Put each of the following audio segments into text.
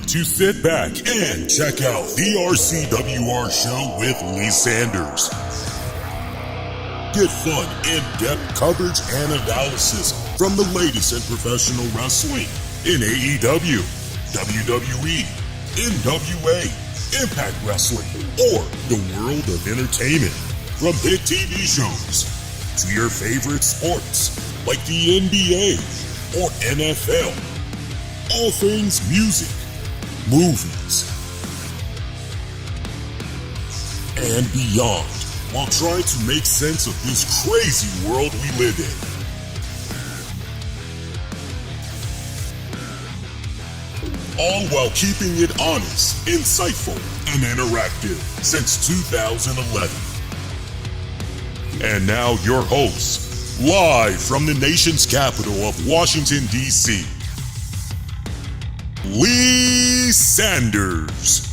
to sit back and check out the RCWR show with Lee Sanders. Get fun, in-depth coverage and analysis from the latest in professional wrestling in AEW, WWE, NWA, Impact Wrestling, or the world of entertainment. From hit TV shows to your favorite sports like the NBA or NFL. All things music, movies, and beyond, while trying to make sense of this crazy world we live in. All while keeping it honest, insightful, and interactive since 2011. And now your host, live from the nation's capital of Washington, D.C., Lee Sanders.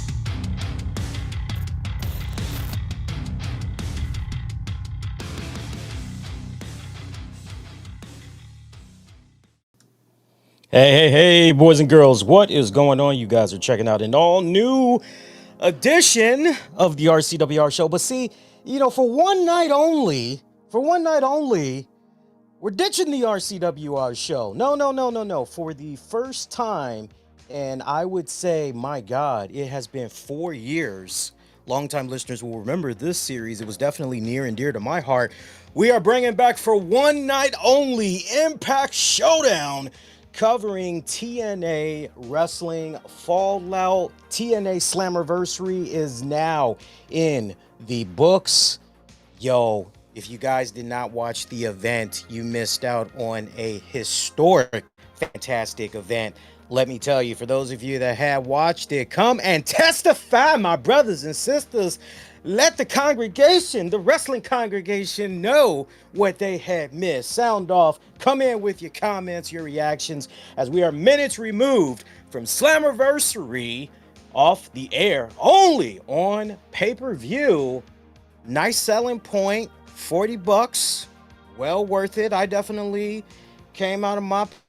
Hey, boys and girls, what is going on? You guys are checking out an all new edition of the RCWR show. But see, for one night only, we're ditching the RCWR show. No. For the first time, and I would say, my God, it has been 4 years. Longtime listeners will remember this series. It was definitely near and dear to my heart. We are bringing back for one night only Impact Showdown, covering TNA Wrestling Fallout. TNA Slammiversary is now in the books. Yo, if you guys did not watch the event, you missed out on a historic, fantastic event. Let me tell you, for those of you that have watched it, come and testify, my brothers and sisters. Let the congregation, the wrestling congregation, know what they had missed. Sound off. Come in with your comments, your reactions, as we are minutes removed from Slammiversary, off the air, only on pay-per-view. Nice selling point, $40. Well worth it. I definitely came out of my pocket,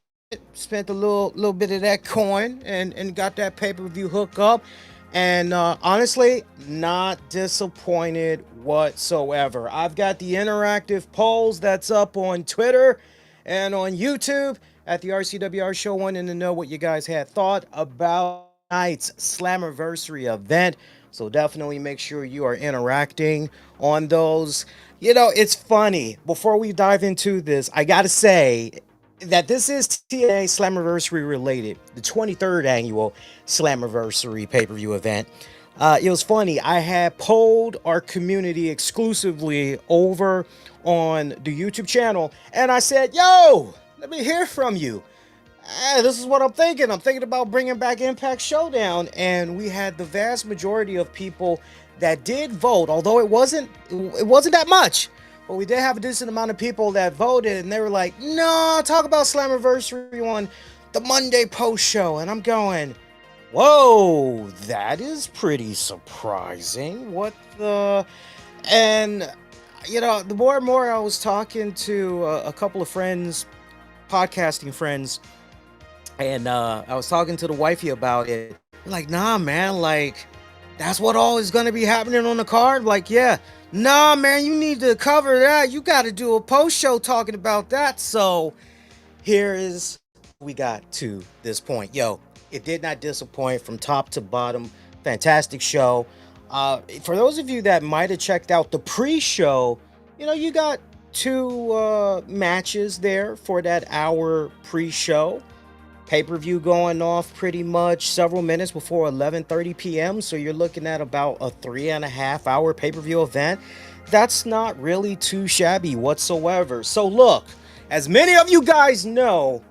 spent a little bit of that coin and got that pay-per-view hook up. And honestly, not disappointed whatsoever. I've got the interactive polls that's up on Twitter and on YouTube at the RCWR show, wanting to know what you guys had thought about tonight's Slammiversary event. So definitely make sure you are interacting on those. It's funny. Before we dive into this, I got to say that this is TNA Slammiversary related, the 23rd annual Slammiversary pay-per-view event. It was funny. I had polled our community exclusively over on the YouTube channel, and I said, yo, let me hear from you. This is what I'm thinking. I'm thinking about bringing back Impact Showdown, and we had the vast majority of people that did vote, although it wasn't that much. But we did have a decent amount of people that voted, and they were like, no, talk about Slammiversary on the Monday post show. And I'm going, whoa, that is pretty surprising. What the? And, the more and more I was talking to a couple of friends, podcasting friends, and I was talking to the wifey about it. Like, nah, man, like, that's what all is going to be happening on the card? Like, yeah. Nah, man, you need to cover that. You got to do a post show talking about that. So here is we got to this point. Yo, it did not disappoint from top to bottom. Fantastic show. For those of you that might have checked out the pre-show, you got two matches there for that hour pre-show. Pay-per-view going off pretty much several minutes before 11:30 p.m. So you're looking at about a 3.5 hour pay-per-view event. That's not really too shabby whatsoever. So look, as many of you guys know,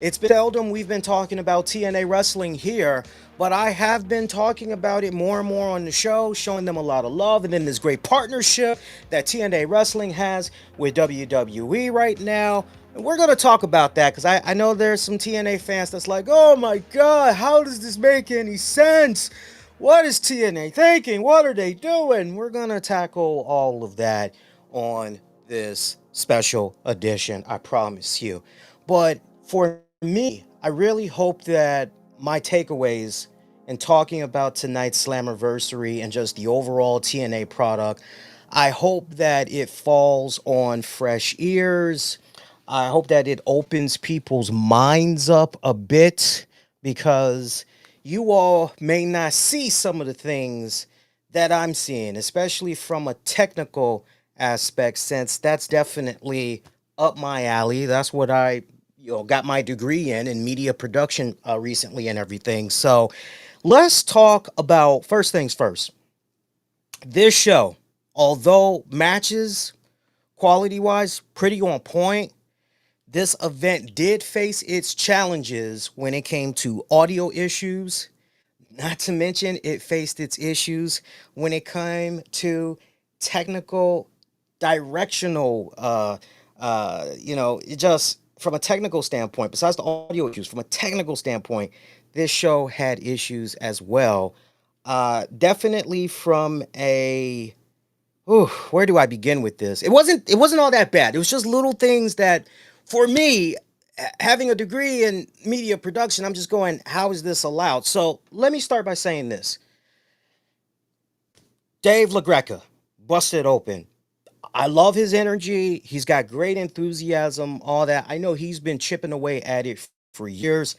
it's been seldom we've been talking about TNA wrestling here, but I have been talking about it more and more on the show, showing them a lot of love, and then this great partnership that TNA wrestling has with WWE right now. And we're going to talk about that because I know there's some TNA fans that's like, oh my God, how does this make any sense? What is TNA thinking? What are they doing? We're going to tackle all of that on this special edition, I promise you. But for me, I really hope that my takeaways and talking about tonight's Slammiversary and just the overall TNA product. I hope that it falls on fresh ears. I hope that it opens people's minds up a bit because you all may not see some of the things that I'm seeing, especially from a technical aspect, since that's definitely up my alley. That's what I got my degree in media production recently and everything. So let's talk about first things first. This show, although matches quality wise pretty on point, this event did face its challenges when it came to audio issues. Not to mention, it faced its issues when it came to technical, directional, it just from a technical standpoint, besides the audio issues, from a technical standpoint, this show had issues as well. Definitely from a Ooh, where do I begin with this? It wasn't all that bad. It was just little things that for me, having a degree in media production, I'm just going, how is this allowed? So let me start by saying this. Dave LaGreca busted open. I love his energy. He's got great enthusiasm, all that. I know he's been chipping away at it for years.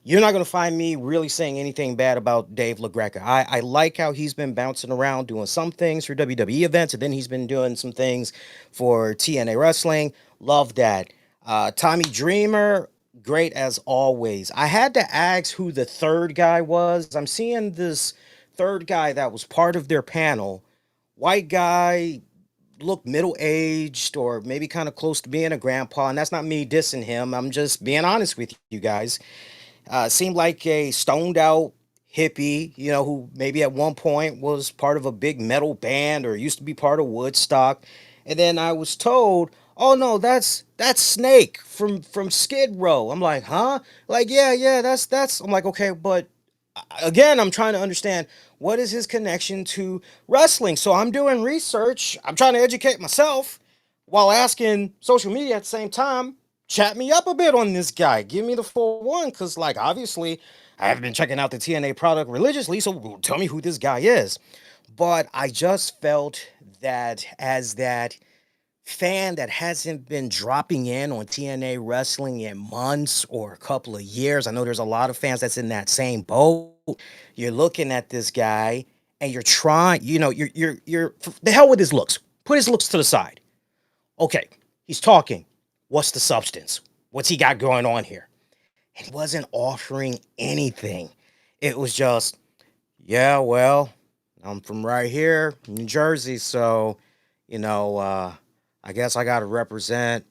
You're not going to find me really saying anything bad about Dave LaGreca. I like how he's been bouncing around doing some things for WWE events, and then he's been doing some things for TNA Wrestling. Love that. Tommy Dreamer, great as always. I had to ask who the third guy was. I'm seeing this third guy that was part of their panel. White guy, looked middle aged or maybe kind of close to being a grandpa, and that's not me dissing him. I'm just being honest with you guys. Seemed like a stoned out hippie, who maybe at one point was part of a big metal band or used to be part of Woodstock. And then I was told, "Oh no, that's Snake from Skid Row." I'm like, "Huh?" Like, yeah, that's. I'm like, "Okay, but again, I'm trying to understand what is his connection to wrestling." So I'm doing research. I'm trying to educate myself while asking social media at the same time. Chat me up a bit on this guy. Give me the full one, because like obviously I have been checking out the TNA product religiously. So tell me who this guy is. But I just felt that as that fan that hasn't been dropping in on TNA wrestling in months or a couple of years. I know there's a lot of fans that's in that same boat. You're looking at this guy and you're trying, you're the hell with his looks. Put his looks to the side. Okay, he's talking. What's the substance? What's he got going on here? And he wasn't offering anything. It was just, yeah, well, I'm from right here, New Jersey, so, you know, uh, I guess I got to represent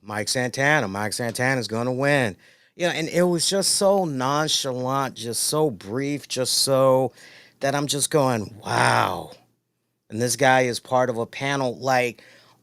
Mike Santana. Mike Santana's going to win. And it was just so nonchalant, just so brief, just so that I'm just going, wow. And this guy is part of a panel like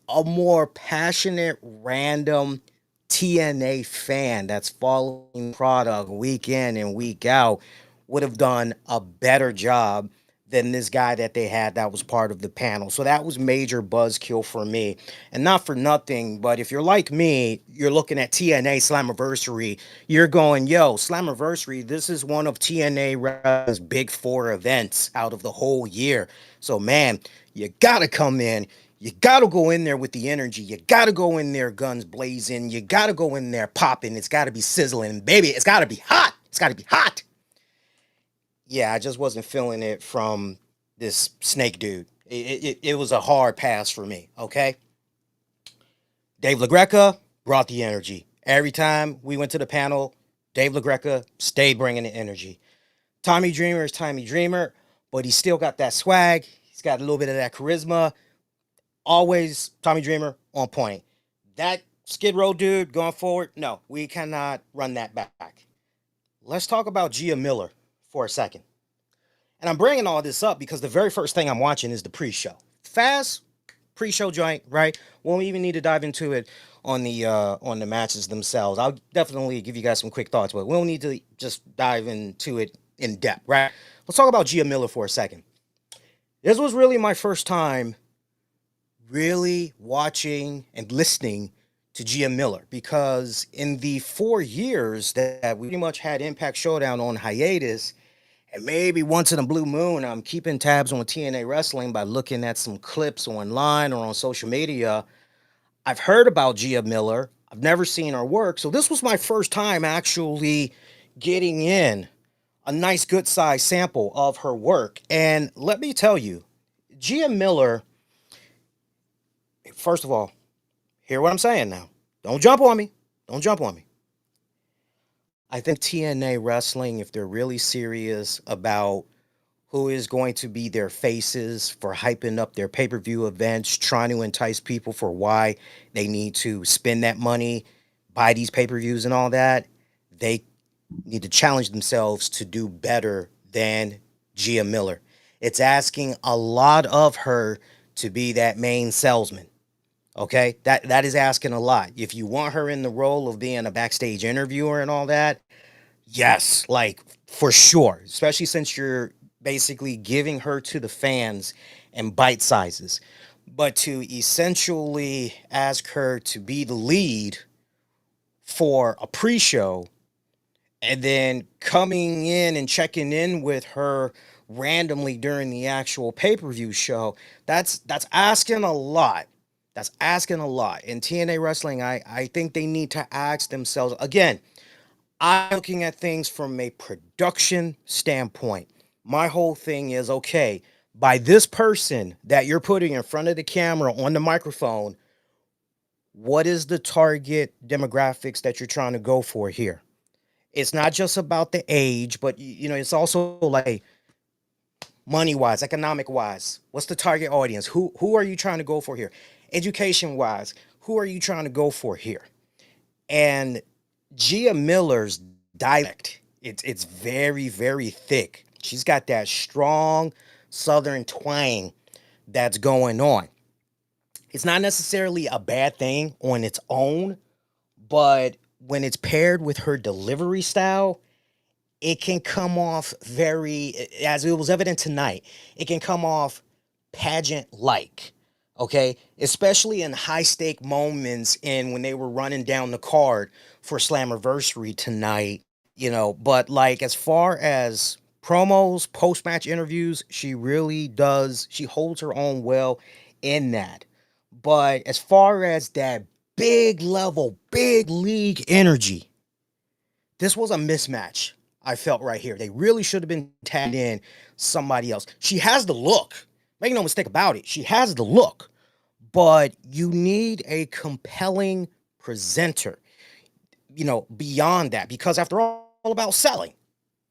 a more passionate, random TNA fan that's following product week in and week out would have done a better job than this guy that they had that was part of the panel. So that was major buzzkill for me. And not for nothing, but if you're like me, you're looking at TNA Slammiversary, you're going, yo, Slammiversary, this is one of TNA's big four events out of the whole year. So man, you gotta come in. You gotta go in there with the energy. You gotta go in there guns blazing. You gotta go in there popping. It's gotta be sizzling. Baby, it's gotta be hot. It's gotta be hot. Yeah, I just wasn't feeling it from this snake dude. It was a hard pass for me, okay? Dave LaGreca brought the energy. Every time we went to the panel, Dave LaGreca stayed bringing the energy. Tommy Dreamer is Tommy Dreamer, but he still got that swag. He's got a little bit of that charisma. Always Tommy Dreamer on point. That Skid Row dude going forward, no, we cannot run that back. Let's talk about Gia Miller for a second. And I'm bringing all this up because the very first thing I'm watching is the pre-show. Fast pre-show joint, right? Won't even need to dive into it on the matches themselves. I'll definitely give you guys some quick thoughts, but we don't need to just dive into it in depth, right? Let's talk about Gia Miller for a second. This was really my first time really watching and listening to Gia Miller, because in the 4 years that we pretty much had Impact Showdown on hiatus, And maybe once in a blue moon, I'm keeping tabs on TNA Wrestling by looking at some clips online or on social media. I've heard about Gia Miller. I've never seen her work. So this was my first time actually getting in a nice, good size sample of her work. And let me tell you, Gia Miller, first of all, hear what I'm saying now. Don't jump on me. Don't jump on me. I think TNA Wrestling, if they're really serious about who is going to be their faces for hyping up their pay per view events, trying to entice people for why they need to spend that money, buy these pay per views and all that, they need to challenge themselves to do better than Gia Miller. It's asking a lot of her to be that main salesman. Okay, that is asking a lot. If you want her in the role of being a backstage interviewer and all that, yes, like for sure, especially since you're basically giving her to the fans in bite sizes. But to essentially ask her to be the lead for a pre show and then coming in and checking in with her randomly during the actual pay-per-view show, that's asking a lot. That's asking a lot. In TNA Wrestling, I think they need to ask themselves again, I'm looking at things from a production standpoint. My whole thing is okay, by this person that you're putting in front of the camera on the microphone, what is the target demographics that you're trying to go for here? It's not just about the age, but it's also like money wise, economic wise. What's the target audience? Who are you trying to go for here? Education wise, who are you trying to go for here? And Gia Miller's dialect, it's very, very thick. She's got that strong southern twang that's going on. It's not necessarily a bad thing on its own, but when it's paired with her delivery style, it can come off very, as it was evident tonight, it can come off pageant like. Okay, especially in high stake moments and when they were running down the card for Slammiversary tonight, but like as far as promos, post match interviews, she really does, she holds her own well in that. But as far as that big level, big league energy, this was a mismatch. I felt right here. They really should have been tagged in somebody else. She has the look. Make no mistake about it. She has the look. But you need a compelling presenter, beyond that. Because after all about selling.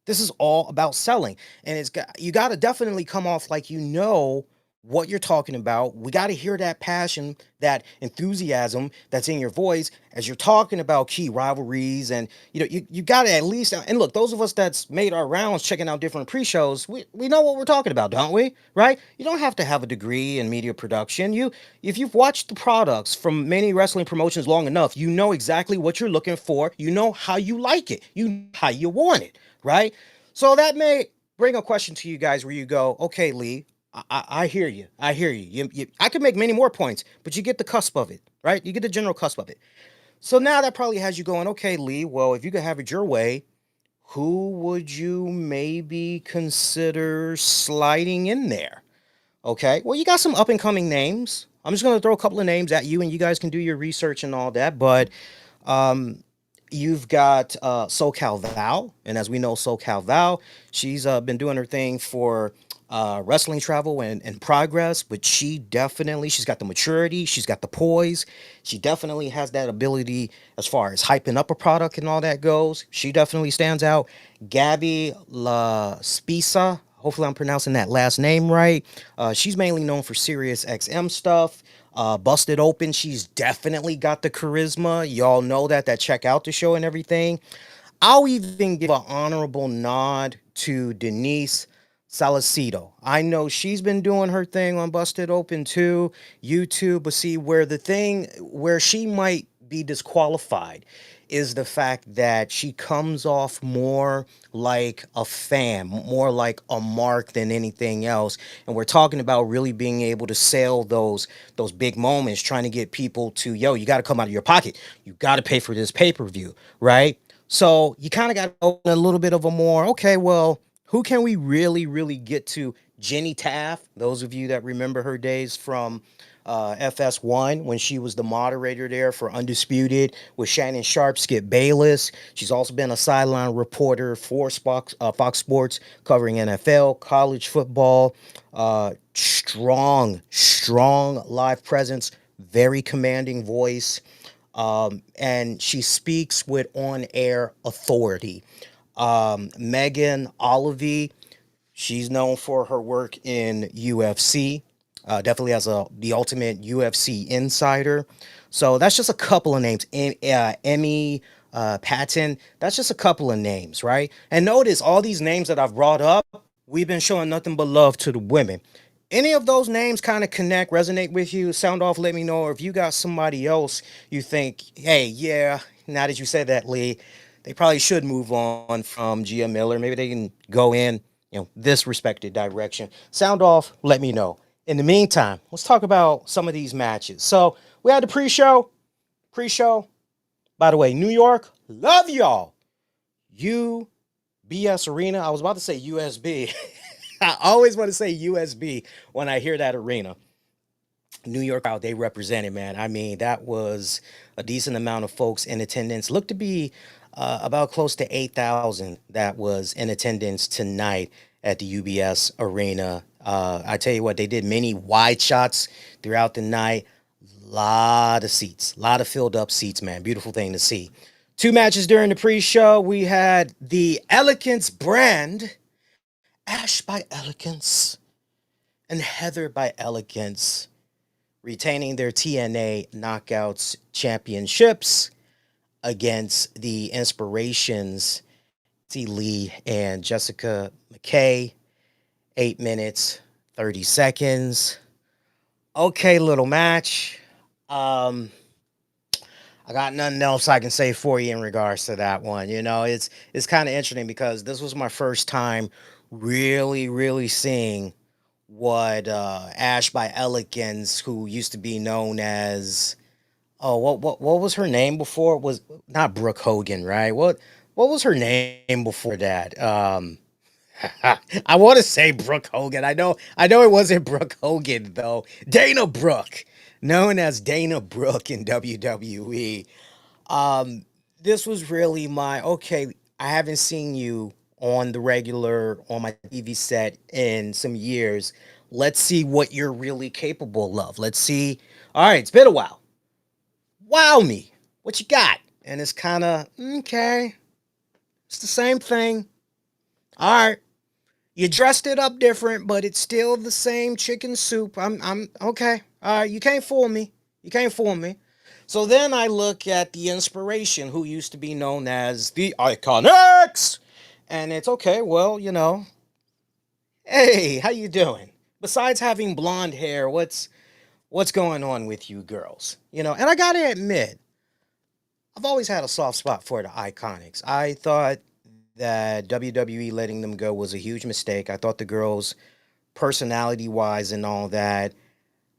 This is all about selling. And you got to definitely come off like you know what you're talking about. We got to hear that passion, that enthusiasm that's in your voice as you're talking about key rivalries. And you got to at least, and look, those of us that's made our rounds checking out different pre-shows, we know what we're talking about, don't we? Right? You don't have to have a degree in media production. If you've watched the products from many wrestling promotions long enough, you know exactly what you're looking for. You know how you like it. You know how you want it, right? So that may bring a question to you guys where you go, okay, Lee, I hear you. I hear you. I could make many more points, but you get the cusp of it, right? You get the general cusp of it. So now that probably has you going, okay, Lee, well, if you could have it your way, who would you maybe consider sliding in there? Okay, well, you got some up and coming names. I'm just going to throw a couple of names at you and you guys can do your research and all that. But you've got SoCal Val. And as we know, SoCal Val, she's been doing her thing for wrestling travel and progress, but she's got the maturity, she's got the poise, she definitely has that ability as far as hyping up a product and all that goes. She definitely stands out. Gabby La Spisa, hopefully I'm pronouncing that last name right. She's mainly known for Sirius XM stuff. Busted Open, she's definitely got the charisma. Y'all know that check out the show and everything. I'll even give an honorable nod to Denise Salcedo. I know she's been doing her thing on Busted Open too, YouTube, but see where she might be disqualified is the fact that she comes off more like a fan, more like a mark than anything else. And we're talking about really being able to sell those big moments, trying to get people to, yo, you got to come out of your pocket. You got to pay for this pay-per-view, right? So you kind of got to open a little bit of a more, okay, well, Who can we really get to? Jenny Taft, those of you that remember her days from FS1 when she was the moderator there for Undisputed with Shannon Sharp, Skip Bayless. She's also been a sideline reporter for Fox Sports covering NFL, college football. Strong live presence, very commanding voice. And she speaks with on-air authority. Megan Olive, she's known for her work in UFC. Definitely as the ultimate UFC insider. So that's just a couple of names. Emmy Patton. That's just a couple of names, right? And notice all these names that I've brought up, we've been showing nothing but love to the women. Any of those names kind of connect, resonate with you? Sound off, let me know. Or if you got somebody else you think, hey, yeah, now that you said that, Lee, they probably should move on from Gia Miller. Maybe they can go in, this respected direction. Sound off, let me know. In the meantime, let's talk about some of these matches. So we had the pre-show. By the way, New York, love y'all. UBS Arena. I was about to say USB. I always want to say USB when I hear that arena. New York crowd, they represented, man. I mean, that was a decent amount of folks in attendance. Looked to be about close to 8,000 that was in attendance tonight at the UBS Arena. I tell you what, they did many wide shots throughout the night. Lot of seats, lot of filled up seats, man. Beautiful thing to see. Two matches during the pre-show. We had the Elegance brand, Ash by Elegance and Heather by Elegance, retaining their TNA Knockouts championships against the Inspirations, T. Lee and Jessica McKay. 8 minutes, 30 seconds. Okay, little match. I got nothing else I can say for you in regards to that one. It's kind of interesting because this was my first time really seeing what Ash by Elegance, who used to be known as, what was her name before? It was not Brooke Hogan, right? What was her name before that? I want to say Brooke Hogan. I know it wasn't Brooke Hogan though. Dana Brooke, known as Dana Brooke in WWE. This was really my okay. I haven't seen you on the regular on my TV set in some years. Let's see what you're really capable of. Let's see. All right, it's been a while. Wow me. What you got? And it's kind of okay. It's the same thing. All right. You dressed it up different, but it's still the same chicken soup. I'm okay. All right, you can't fool me. You can't fool me. So then I look at the Inspiration, who used to be known as the Iconics, and it's okay. Well, hey, how you doing? Besides having blonde hair, what's going on with you girls? And I gotta admit, I've always had a soft spot for the Iconics. I thought that WWE letting them go was a huge mistake. I thought the girls, personality wise and all that,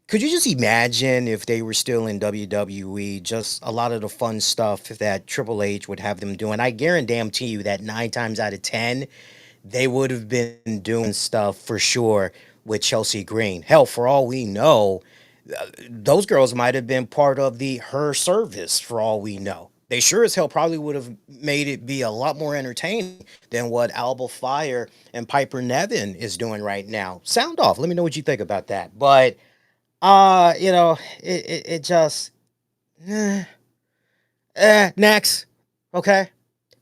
could you just imagine if they were still in WWE? Just a lot of the fun stuff that Triple H would have them doing. I guarantee you that 9 times out of 10, they would have been doing stuff for sure with Chelsea Green. Hell, for all we know, those girls might have been part of the Her Service for all we know. They sure as hell probably would have made it be a lot more entertaining than what Alba Fire and Piper Nevin is doing right now. Sound off. Let me know what you think about that. But it just next. Okay.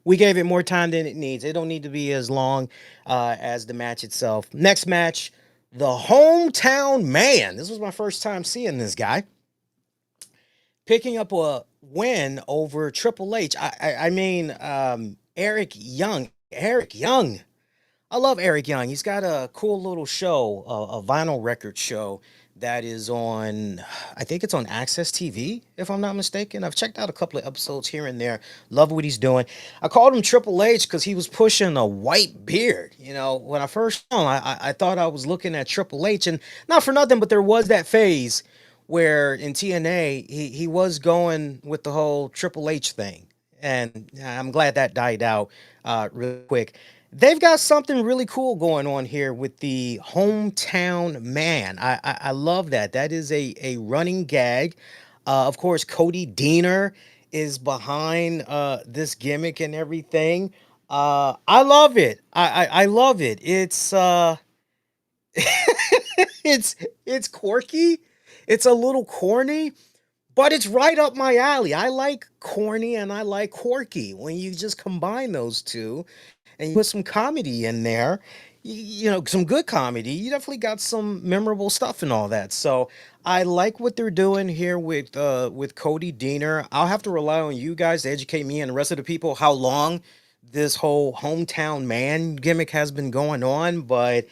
We gave it more time than it needs. It don't need to be as long as the match itself. Next match, the Hometown Man. This was my first time seeing this guy picking up a win over Triple H. I mean, Eric Young. I love Eric Young. He's got a cool little show, a vinyl record show that is on, I think it's on Access TV, if I'm not mistaken. I've checked out a couple of episodes here and there. Love what he's doing. I called him Triple H because he was pushing a white beard. When I first saw him, I thought I was looking at Triple H, and not for nothing, but there was that phase where in TNA, he was going with the whole Triple H thing. And I'm glad that died out real quick. They've got something really cool going on here with the hometown man. I love that. That is a running gag. Of course, Cody Deaner is behind this gimmick and everything. I love it. I love it. It's it's quirky. It's a little corny, but it's right up my alley. I like corny and I like quirky. When you just combine those two and you put some comedy in there, some good comedy, you definitely got some memorable stuff and all that. So I like what they're doing here with Cody Deaner. I'll have to rely on you guys to educate me and the rest of the people how long this whole hometown man gimmick has been going on, but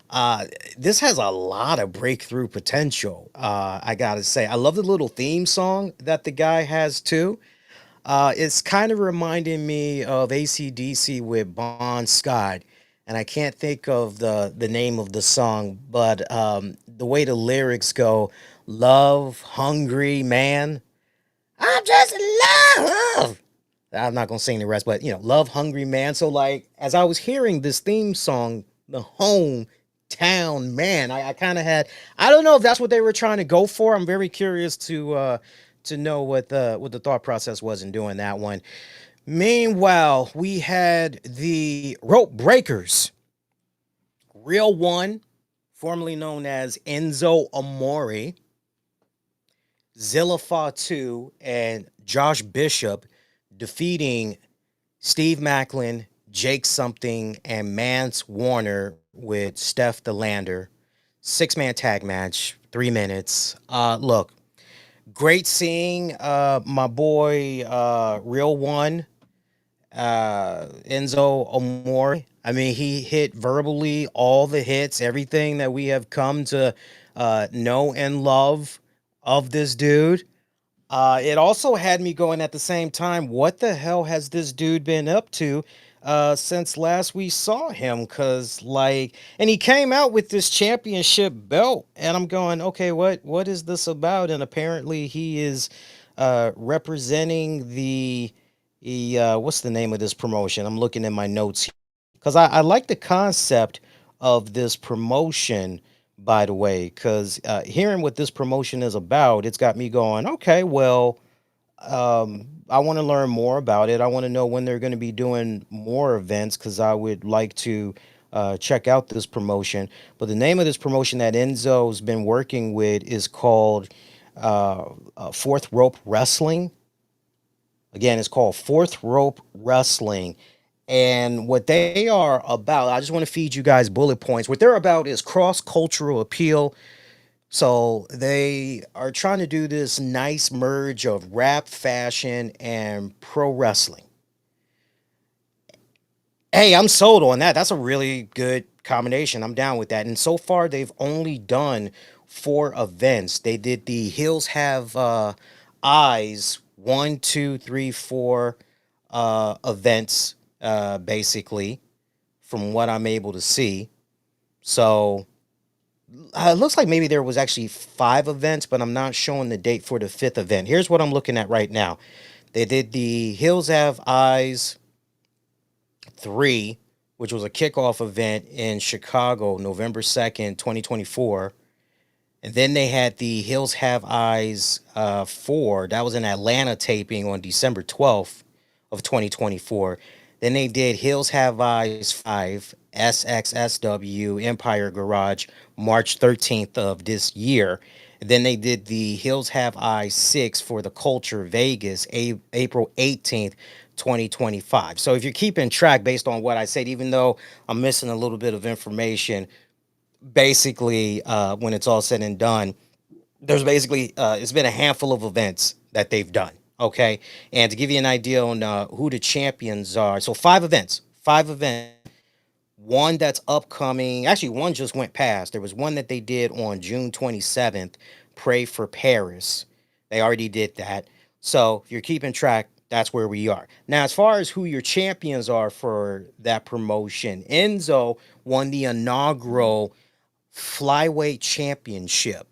uh, this has a lot of breakthrough potential. I gotta say, I love the little theme song that the guy has too. It's kind of reminding me of AC/DC with Bon Scott, and I can't think of the name of the song, but the way the lyrics go, "Love hungry man, I'm just in love." I'm not gonna sing the rest, but love hungry man. So like as I was hearing this theme song, the hometown man, I kind of had, I don't know if that's what they were trying to go for. I'm very curious to know what the thought process was in doing that one. Meanwhile, we had the rope breakers, real one, formerly known as Enzo Amore, Zilla 2, and Josh Bishop defeating Steve Macklin, Jake Something, and Mance Warner with Steph the Lander. 6-man tag match, 3 minutes. Look, great seeing my boy Real One, Enzo Amore. I mean, he hit verbally all the hits, everything that we have come to know and love of this dude. It also had me going at the same time, what the hell has this dude been up to since last we saw him? Cause like, and he came out with this championship belt, and I'm going, okay, what is this about? And apparently he is representing the what's the name of this promotion? I'm looking in my notes because I like the concept of this promotion, by the way, because hearing what this promotion is about, it's got me going, okay, well, I want to learn more about it. I want to know when they're going to be doing more events because I would like to check out this promotion. But the name of this promotion that Enzo's been working with is called Fourth Rope Wrestling. Again, it's called Fourth Rope Wrestling. And what they are about, I just want to feed you guys bullet points. What they're about is cross cultural appeal. So they are trying to do this nice merge of rap, fashion, and pro wrestling. Hey, I'm sold on that. That's a really good combination. I'm down with that. And so far, they've only done 4 events. They did the Hills Have Eyes, one, two, three, four events, basically, from what I'm able to see. So it looks like maybe there was actually 5 events, but I'm not showing the date for the 5th event. Here's what I'm looking at right now. They did the Hills Have Eyes 3, which was a kickoff event in Chicago, November 2nd, 2024. And then they had the Hills Have Eyes 4. That was an Atlanta taping on December 12th of 2024. Then they did Hills Have Eyes 5, SXSW, Empire Garage, March 13th of this year. And then they did the Hills Have Eyes 6 for the Culture Vegas, April 18th, 2025. So if you're keeping track based on what I said, even though I'm missing a little bit of information, basically, when it's all said and done, there's basically it's been a handful of events that they've done. Okay, and to give you an idea on who the champions are, so 5 events, 5 events. One that's upcoming. Actually, one just went past. There was one that they did on June 27th. Pray for Paris. They already did that. So if you're keeping track, that's where we are. Now, as far as who your champions are for that promotion, Enzo won the inaugural Flyweight Championship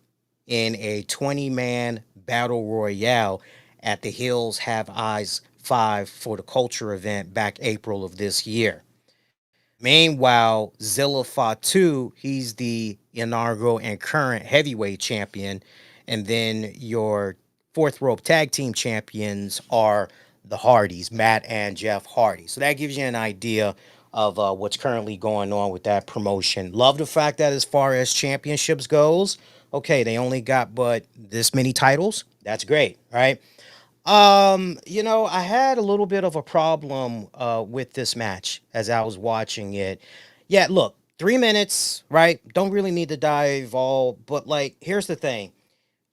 in a 20-man battle royale at the Hills Have Eyes 5 for the Culture event back April of this year. Meanwhile, Zilla Fatu, he's the inaugural and current heavyweight champion. And then your fourth rope tag team champions are the Hardys, Matt and Jeff Hardy. So that gives you an idea of what's currently going on with that promotion. Love the fact that as far as championships goes, okay, they only got but this many titles. That's great, right? I had a little bit of a problem with this match as I was watching it. Yeah, look, 3 minutes, right? Don't really need to dive all, but like, here's the thing.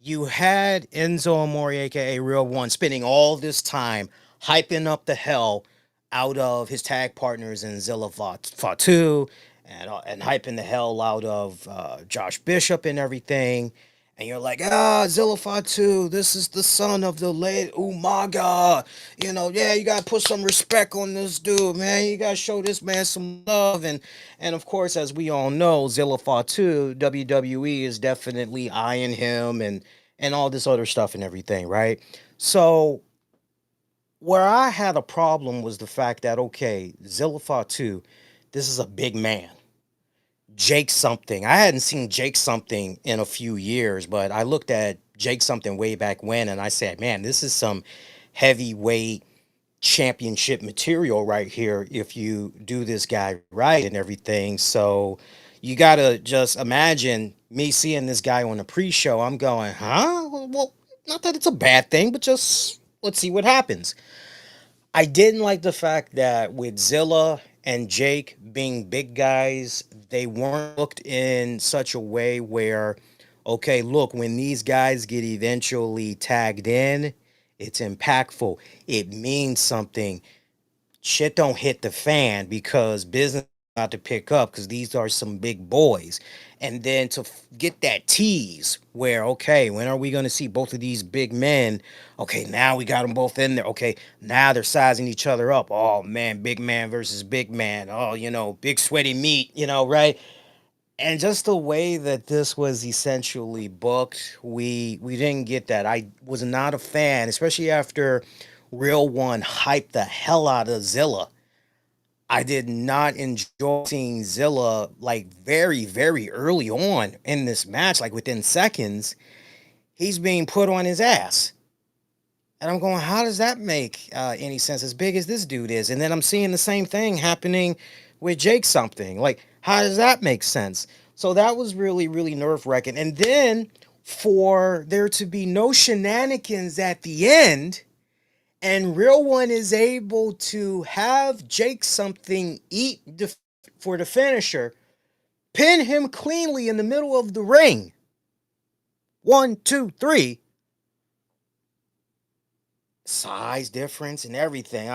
You had Enzo Amore, aka Real One, spending all this time hyping up the hell out of his tag partners in Zilla Fatu and hyping the hell out of Josh Bishop and everything. And you're like, Zilla Fatu, this is the son of the late Umaga. Yeah, you gotta put some respect on this dude, man. You gotta show this man some love. And of course, as we all know, Zilla Fatu, WWE is definitely eyeing him and all this other stuff and everything, right? So where I had a problem was the fact that okay, Zilla Fatu, this is a big man. Jake something. I hadn't seen Jake something in a few years, but I looked at Jake something way back when and I said, man, this is some heavyweight championship material right here if you do this guy right and everything. So you got to just imagine me seeing this guy on the pre-show. I'm going, huh? Well, not that it's a bad thing, but just let's see what happens. I didn't like the fact that with Zilla and Jake being big guys, they weren't looked in such a way where, okay, look, when these guys get eventually tagged in, it's impactful. It means something. Shit don't hit the fan because business is about to pick up because these are some big boys. And then to get that tease where, okay, when are we going to see both of these big men? Okay, now we got them both in there. Okay, now they're sizing each other up. Oh, man, big man versus big man. Oh, big sweaty meat, right? And just the way that this was essentially booked, we didn't get that. I was not a fan, especially after Real One hyped the hell out of Zilla. I did not enjoy seeing Zilla like very, very early on in this match, like within seconds, he's being put on his ass. And I'm going, how does that make any sense as big as this dude is? And then I'm seeing the same thing happening with Jake something. Like, how does that make sense? So that was really, really nerve wracking. And then for there to be no shenanigans at the end, and Real One is able to have Jake something for the finisher, pin him cleanly in the middle of the ring. 1, 2, 3. Size difference and everything.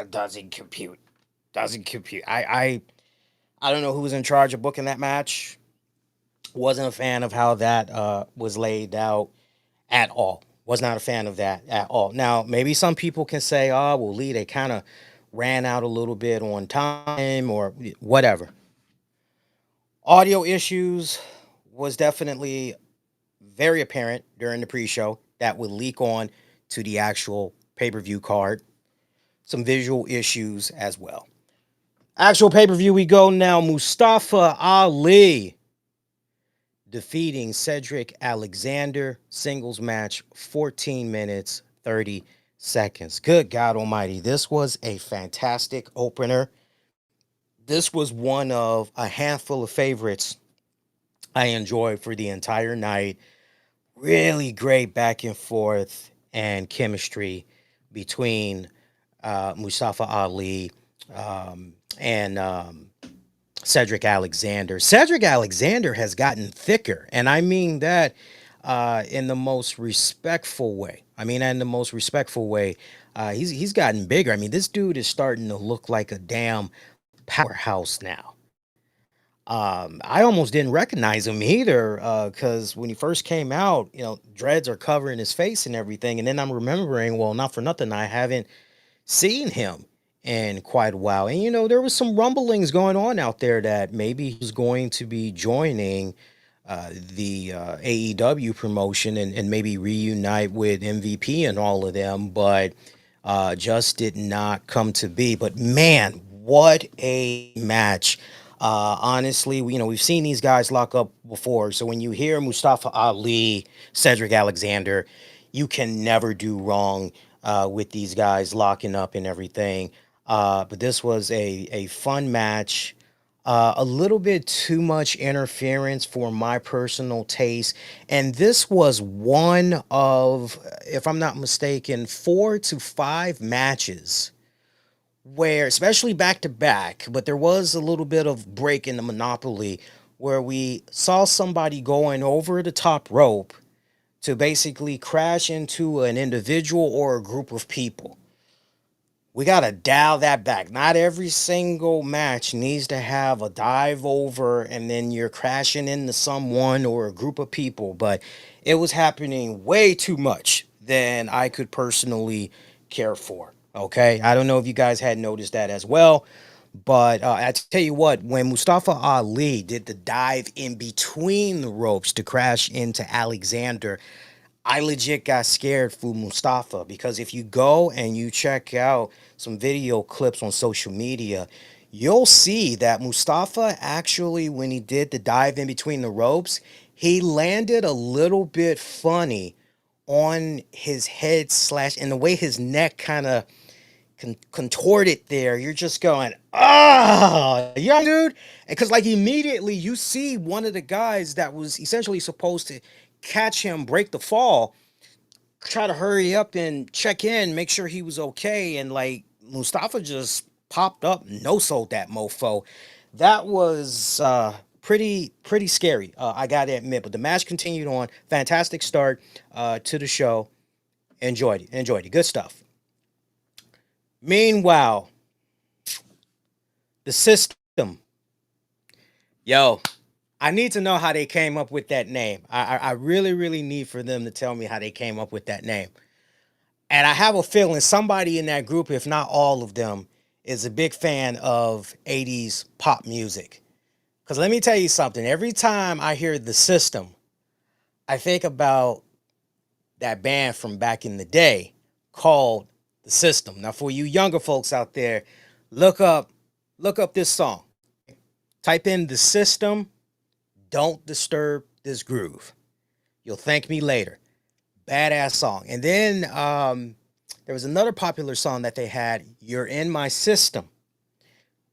Doesn't compute. Doesn't compute. I don't know who was in charge of booking that match. Wasn't a fan of how that was laid out at all. Was not a fan of that at all. Now, maybe some people can say, oh, well, Lee, they kind of ran out a little bit on time or whatever. Audio issues was definitely very apparent during the pre-show that would leak on to the actual pay-per-view card. Some visual issues as well. Actual pay-per-view we go now. Mustafa Ali defeating Cedric Alexander. Singles match, 14 minutes, 30 seconds. Good God almighty. This was a fantastic opener. This was one of a handful of favorites I enjoyed for the entire night. Really great back and forth and chemistry between Mustafa Ali and Cedric Alexander. Cedric Alexander has gotten thicker, and I mean that in the most respectful way. He's gotten bigger. I mean, this dude is starting to look like a damn powerhouse now. I almost didn't recognize him either because when he first came out, dreads are covering his face and everything. And then I'm remembering, well, not for nothing, I haven't seen him in quite a while. And, there was some rumblings going on out there that maybe he's going to be joining the AEW promotion and maybe reunite with MVP and all of them, but just did not come to be. But man, What a match. Honestly, we've seen these guys lock up before. So when you hear Mustafa Ali, Cedric Alexander, you can never do wrong with these guys locking up and everything. But this was a fun match. A little bit too much interference for my personal taste. And this was one of, if I'm not mistaken, 4 to 5 matches where, especially back to back, but there was a little bit of break in the monopoly where we saw somebody going over the top rope to basically crash into an individual or a group of people. We got to dial that back. Not every single match needs to have a dive over and then you're crashing into someone or a group of people, but it was happening way too much than I could personally care for. Okay. I don't know if you guys had noticed that as well, but I tell you what, when Mustafa Ali did the dive in between the ropes to crash into Alexander, I legit got scared for Mustafa because if you go and you check out some video clips on social media, you'll see that Mustafa actually, when he did the dive in between the ropes, he landed a little bit funny on his head slash and the way his neck kind of contorted there. You're just going, yeah, dude. Because like immediately you see one of the guys that was essentially supposed to catch him, break the fall, try to hurry up and check in, make sure he was okay. And like Mustafa just popped up, no sold that mofo. That was pretty scary. I gotta admit. But the match continued on. Fantastic start to the show. Enjoyed it. Good stuff. Meanwhile, the system. Yo, I need to know how they came up with that name. I really need for them to tell me how they came up with that name. And I have a feeling somebody in that group, if not all of them, is a big fan of 80s pop music. Because let me tell you something. Every time I hear the system, I think about that band from back in the day called The System. Now, for you younger folks out there, look up this song. Type in The System, Don't Disturb This Groove. You'll thank me later. Badass song. And then there was another popular song that they had, You're in My System,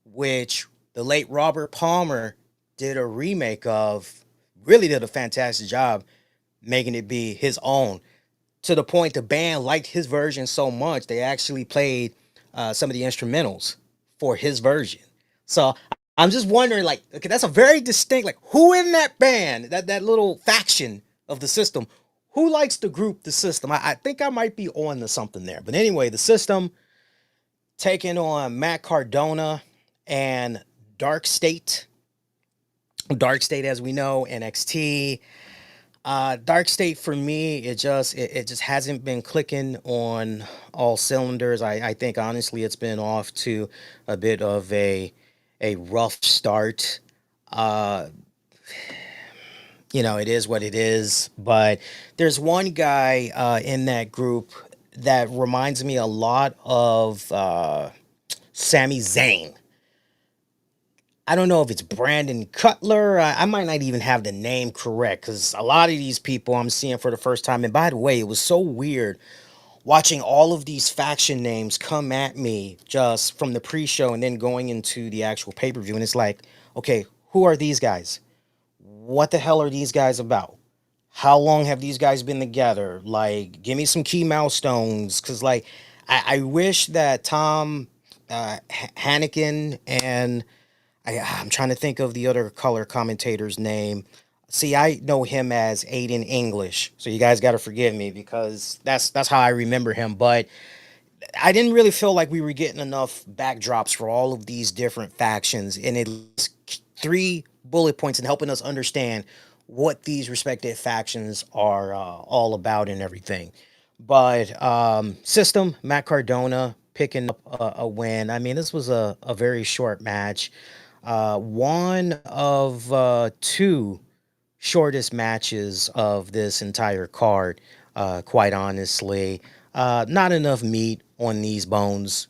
which the late Robert Palmer did a remake of, really did a fantastic job making it be his own. To the point the band liked his version so much, they actually played some of the instrumentals for his version. So I'm just wondering, like, okay, that's a very distinct, like, who in that band, that little faction of the system, who likes the group The System? I think I might be on to something there. But anyway, The System taking on Matt Cardona and Dark State. Dark State, as we know, NXT. Dark State for me, it just hasn't been clicking on all cylinders. I think honestly it's been off to a bit of a rough start. Uh, it is what it is. But there's one guy in that group that reminds me a lot of Sami Zayn. I don't know if it's Brandon Cutler. I might not even have the name correct because a lot of these people I'm seeing for the first time. And by the way, it was so weird watching all of these faction names come at me just from the pre-show and then going into the actual pay-per-view. And it's like, okay, who are these guys? What the hell are these guys about? How long have these guys been together? Like, give me some key milestones. Because, like, I wish that Tom Hannigan and I'm trying to think of the other color commentator's name. See, I know him as Aiden English, so you guys got to forgive me because that's how I remember him. But I didn't really feel like we were getting enough backdrops for all of these different factions, and at least 3 bullet points in helping us understand what these respective factions are all about and everything. But system, Matt Cardona picking up a win. I mean, this was a very short match. One of two shortest matches of this entire card, quite honestly. Not enough meat on these bones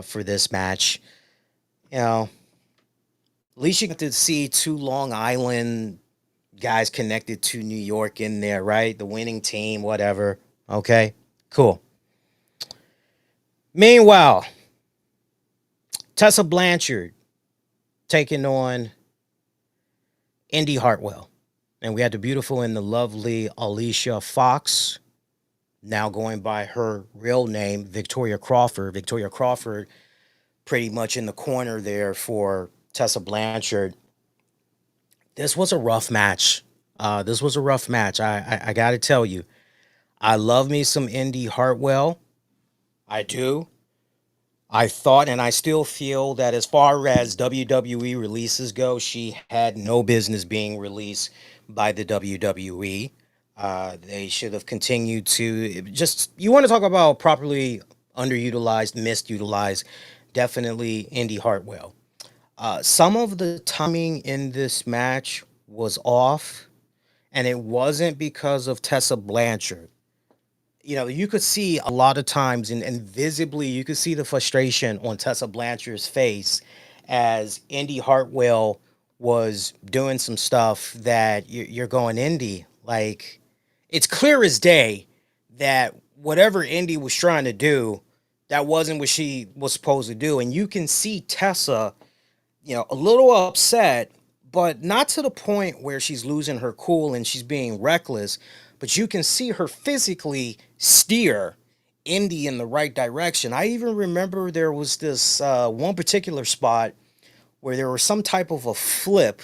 for this match. You know, at least you get to see two Long Island guys connected to New York in there, right? The winning team, whatever. Okay, cool. Meanwhile, Tessa Blanchard taking on Indi Hartwell. And we had the beautiful and the lovely Alicia Fox, now going by her real name, Victoria Crawford. Victoria Crawford pretty much in the corner there for Tessa Blanchard. This was a rough match. This was a rough match. I got to tell you, I love me some Indi Hartwell. I do. I thought and I still feel that as far as WWE releases go, she had no business being released by the WWE. They should have continued to just, you want to talk about properly underutilized, misutilized, definitely Indi Hartwell. Some of the timing in this match was off, and it wasn't because of Tessa Blanchard. You know, you could see a lot of times and visibly you could see the frustration on Tessa Blanchard's face as Indi Hartwell was doing some stuff that you're going Indi. Like, it's clear as day that whatever Indi was trying to do, that wasn't what she was supposed to do. And you can see Tessa, you know, a little upset, but not to the point where she's losing her cool and she's being reckless. But you can see her physically steer Indi in the right direction. I even remember there was this one particular spot where there was some type of a flip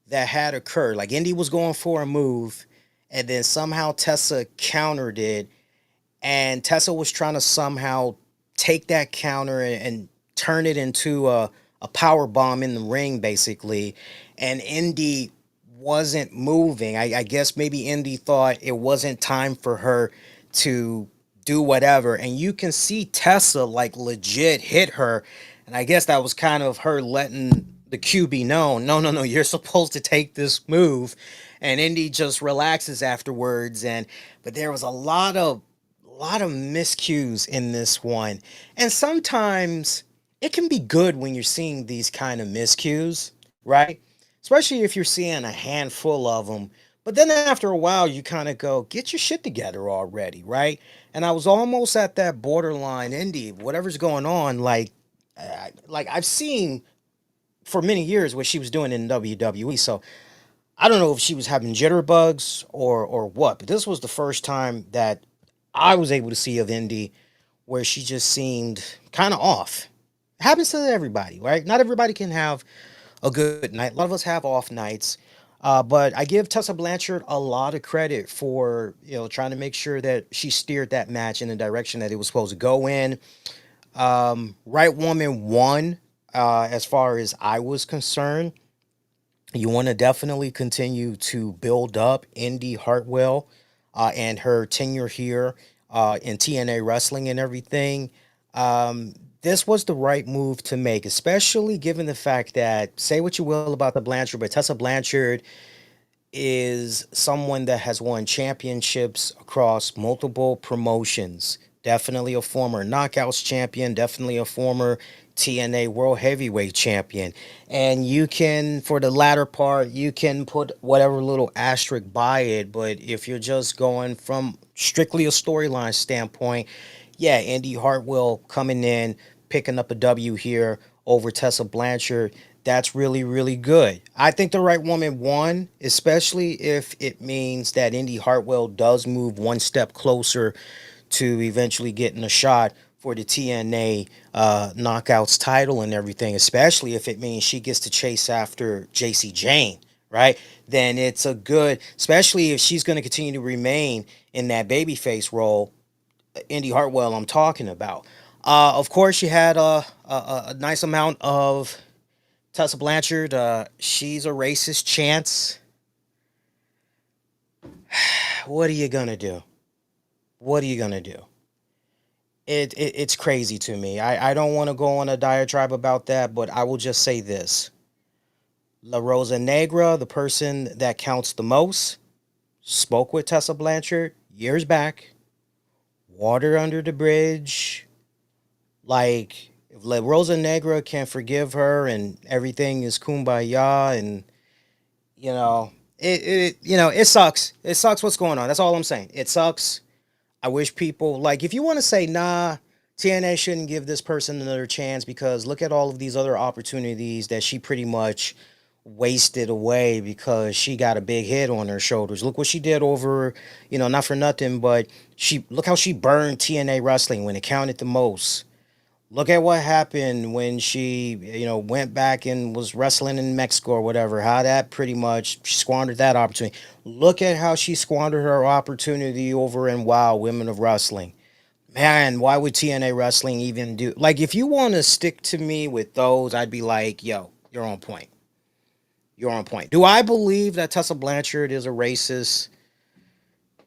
that had occurred. Like Indi was going for a move, and then somehow Tessa countered it, and Tessa was trying to somehow take that counter and turn it into a power bomb in the ring, basically. And Indi wasn't moving. I guess maybe Indi thought it wasn't time for her to do whatever. And you can see Tessa like legit hit her. And I guess that was kind of her letting the cue be known. No, no, no, you're supposed to take this move. And Indi just relaxes afterwards. And but there was a lot of miscues in this one. And sometimes it can be good when you're seeing these kind of miscues, right? Especially if you're seeing a handful of them. But then after a while, you kind of go, get your shit together already, right? And I was almost at that borderline Indi, whatever's going on. Like I've seen for many years what she was doing in WWE. So I don't know if she was having jitterbugs or what, but this was the first time that I was able to see of Indi where she just seemed kind of off. It happens to everybody, right? Not everybody can have a good night. A lot of us have off nights. But I give Tessa Blanchard a lot of credit for, you know, trying to make sure that she steered that match in the direction that it was supposed to go in. Right Woman won, as far as I was concerned. You want to definitely continue to build up Indi Hartwell and her tenure here in TNA wrestling and everything. This was the right move to make, especially given the fact that, say what you will about the Blanchard, but Tessa Blanchard is someone that has won championships across multiple promotions. Definitely a former Knockouts champion, definitely a former TNA World Heavyweight champion. And you can, for the latter part, you can put whatever little asterisk by it. But if you're just going from strictly a storyline standpoint, yeah, Indi Hartwell coming in, picking up a W here over Tessa Blanchard. That's really, really good. I think the right woman won, especially if it means that Indi Hartwell does move one step closer to eventually getting a shot for the TNA Knockouts title and everything, especially if it means she gets to chase after Jayne, right? Then it's a good, especially if she's going to continue to remain in that babyface role, Indi Hartwell I'm talking about. Of course, you had a nice amount of Tessa Blanchard. She's a racist chance. What are you going to do? What are you going to do? It's crazy to me. I don't want to go on a diatribe about that, but I will just say this. La Rosa Negra, the person that counts the most, spoke with Tessa Blanchard years back. Water under the bridge. Like, If La Rosa Negra can forgive her and everything is kumbaya, and it sucks. It sucks what's going on. That's all I'm saying. It sucks. I wish people, like, if you want to say, nah, TNA shouldn't give this person another chance because look at all of these other opportunities that she pretty much wasted away because she got a big head on her shoulders. Look what she did over, not for nothing, but look how she burned TNA wrestling when it counted the most. Look at what happened when she, went back and was wrestling in Mexico or whatever. How that pretty much she squandered that opportunity. Look at how she squandered her opportunity over in WoW Women of Wrestling. Man, why would TNA Wrestling even do, like, if you want to stick to me with those, I'd be like, yo, you're on point. You're on point. Do I believe that Tessa Blanchard is a racist?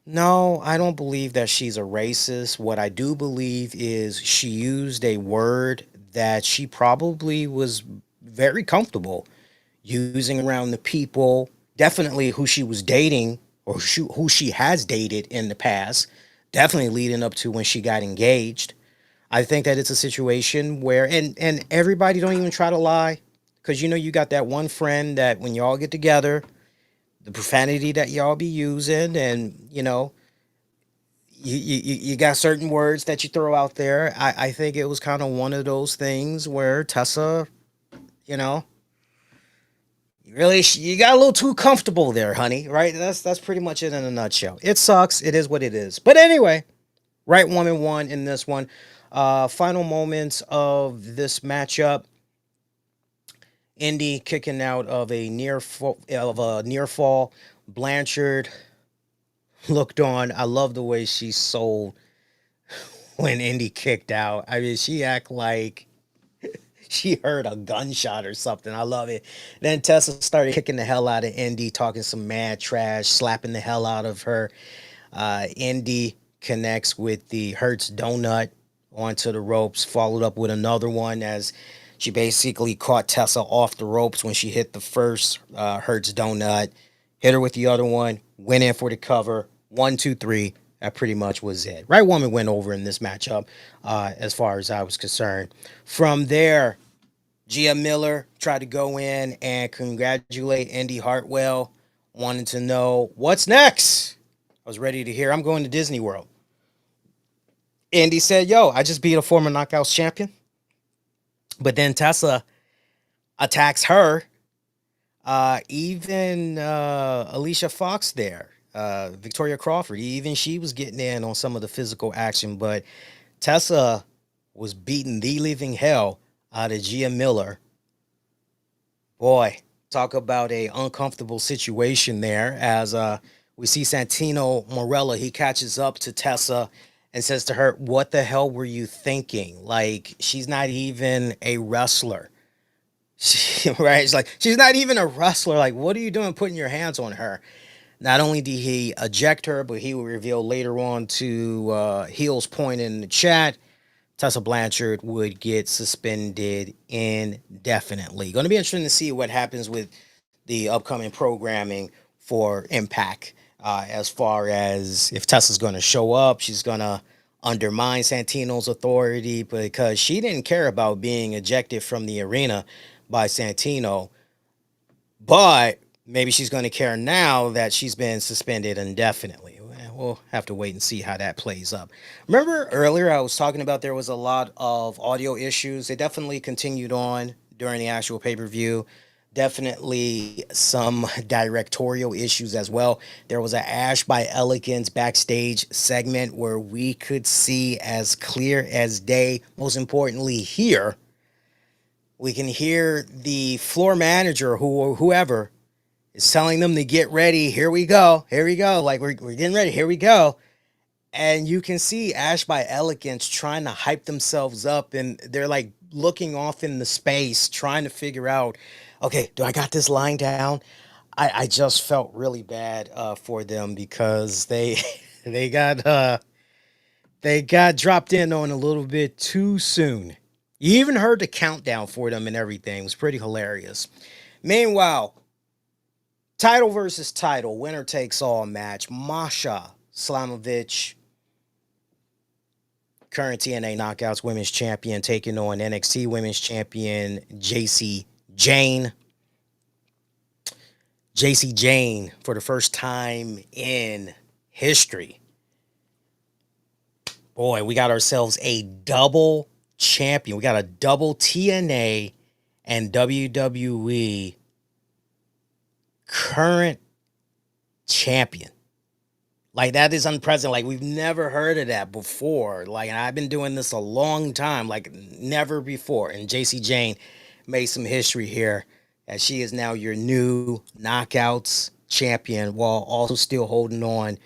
No, I don't believe that she's a racist. What I do believe is she used a word that she probably was very comfortable using around the people, definitely who she was dating or who she has dated in the past, definitely leading up to when she got engaged. I think that it's a situation where, and everybody don't even try to lie, because you got that one friend that when y'all get together, the profanity that y'all be using, and you got certain words that you throw out there. I think it was kind of one of those things where Tessa, you know, you got a little too comfortable there, honey. Right? That's pretty much it in a nutshell. It sucks. It is what it is. But anyway, right woman won in this one. Final moments of this matchup. Indi kicking out of a near fall. Blanchard looked on. I love the way she sold when Indi kicked out. I mean, she act like she heard a gunshot or something. I love it. Then Tessa started kicking the hell out of Indi, talking some mad trash, slapping the hell out of her. Indi connects with the Hertz donut onto the ropes, followed up with another one as she basically caught Tessa off the ropes when she hit the first Hertz donut, hit her with the other one, went in for the cover. 1, 2, 3. That pretty much was it. Right woman went over in this matchup, as far as I was concerned. From there, Gia Miller tried to go in and congratulate Indi Hartwell, wanted to know what's next. I was ready to hear, I'm going to Disney World. Indi said, yo, I just beat a former Knockouts champion. But then Tessa attacks her. Even Alicia Fox there, Victoria Crawford, even she was getting in on some of the physical action. But Tessa was beating the living hell out of Gia Miller. Boy, talk about a uncomfortable situation there as we see Santino Morella. He catches up to Tessa and says to her, what the hell were you thinking? Like, she's not even a wrestler. Right? It's like, she's not even a wrestler. Like, what are you doing putting your hands on her? Not only did he eject her, but he will reveal later on to Heel's point in the chat, Tessa Blanchard would get suspended indefinitely. Going to be interesting to see what happens with the upcoming programming for Impact, as far as if Tessa's going to show up, she's going to undermine Santino's authority because she didn't care about being ejected from the arena by Santino, but maybe she's going to care now that she's been suspended indefinitely. We'll have to wait and see how that plays up. Remember earlier I was talking about there was a lot of audio issues. They definitely continued on during the actual pay-per-view. Definitely some directorial issues as well. There was an Ash by Elegance backstage segment where we could see as clear as day, most importantly here, we can hear the floor manager or whoever is telling them to get ready. Here we go. Here we go. Like, we're getting ready. Here we go. And you can see Ash by Elegance trying to hype themselves up, and they're like looking off in the space, trying to figure out, okay, do I got this line down? I just felt really bad for them because they they got dropped in on a little bit too soon. You even heard the countdown for them and everything. It was pretty hilarious. Meanwhile, title versus title, winner takes all match. Masha Slamovich current TNA Knockouts Women's Champion, taking on NXT Women's Champion Jacy Jayne. Jacy Jayne, for the first time in history. Boy, we got ourselves a double champion. We got a double TNA and WWE current champion. Like, that is unprecedented. Like, we've never heard of that before. Like, and I've been doing this a long time, like never before. And Jacy Jayne made some history here, as she is now your new Knockouts champion, while also still holding on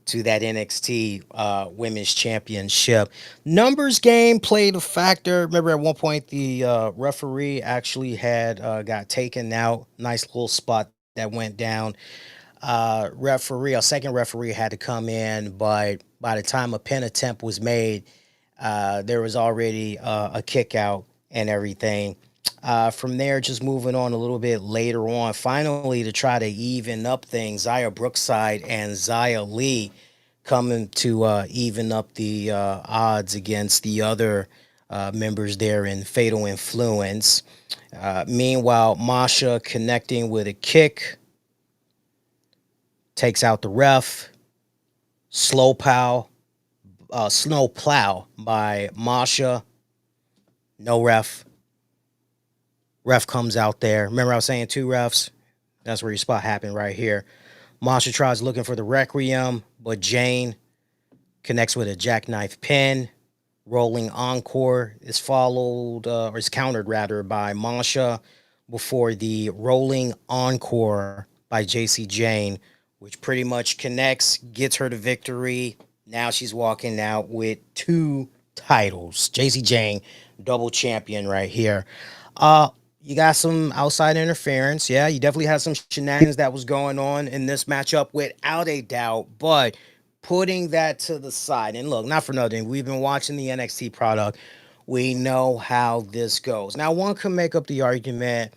to that NXT Women's Championship. Numbers game played a factor. Remember, at one point, the referee actually had got taken out. Nice little spot that went down. A second referee had to come in, but by the time a pin attempt was made, there was already a kick out and everything. From there, just moving on a little bit later on, finally, to try to even up things, Xia Brookside and Xia Li coming to even up the odds against the other members there in Fatal Influence. Meanwhile, Masha connecting with a kick, takes out the ref. Snow plow by Masha. No ref. Ref comes out there. Remember I was saying 2 refs? That's where your spot happened right here. Masha tries looking for the Requiem, but Jayne connects with a jackknife pin. Rolling encore is followed, or is countered rather, by Masha before the rolling encore by Jacy Jayne, which pretty much connects, gets her the victory. Now she's walking out with 2 titles. Jacy Jayne, double champion right here. You got some outside interference. Yeah, you definitely had some shenanigans that was going on in this matchup without a doubt, but putting that to the side, and look, not for nothing, we've been watching the NXT product. We know how this goes. Now, one could make up the argument,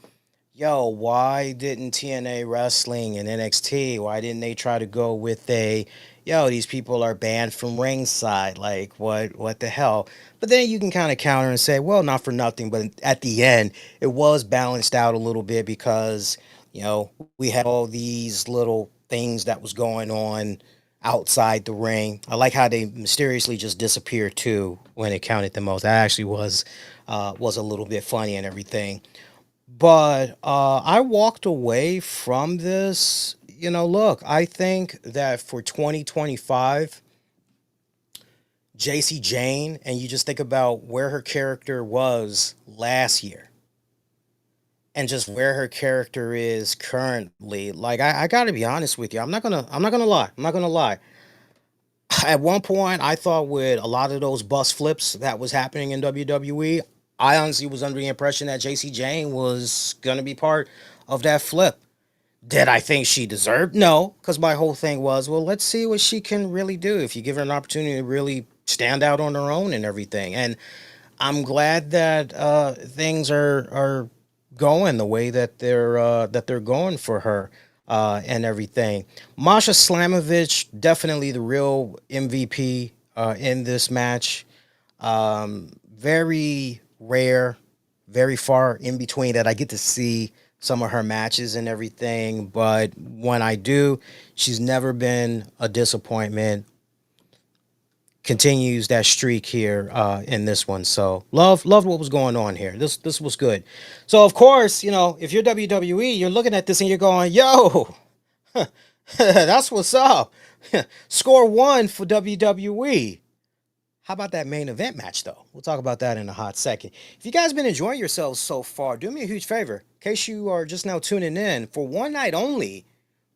yo, why didn't TNA Wrestling and NXT, why didn't they try to go with these people are banned from ringside? Like, what the hell? But then you can kind of counter and say, well, not for nothing, but at the end, it was balanced out a little bit because, we had all these little things that was going on outside the ring. I like how they mysteriously just disappeared too when it counted the most. That actually was a little bit funny and everything. But I walked away from this. Look, I think that for 2025, Jacy Jayne, and you just think about where her character was last year and just where her character is currently. Like, I gotta be honest with you. I'm not gonna lie. At one point, I thought with a lot of those bus flips that was happening in WWE, I honestly was under the impression that Jacy Jayne was going to be part of that flip. Did I think she deserved? No, because my whole thing was, well, let's see what she can really do if you give her an opportunity to really stand out on her own and everything. And I'm glad that things are going the way that they're going for her and everything. Masha Slamovich, definitely the real MVP in this match. Very rare, very far in between that I get to see some of her matches and everything, but when I do, she's never been a disappointment. Continues that streak here in this one. So loved what was going on here. This was good. So of course, if you're WWE, you're looking at this and you're going, yo, that's what's up. Score 1 for WWE. How about that main event match, though? We'll talk about that in a hot second. If you guys been enjoying yourselves so far, do me a huge favor. In case you are just now tuning in, for one night only,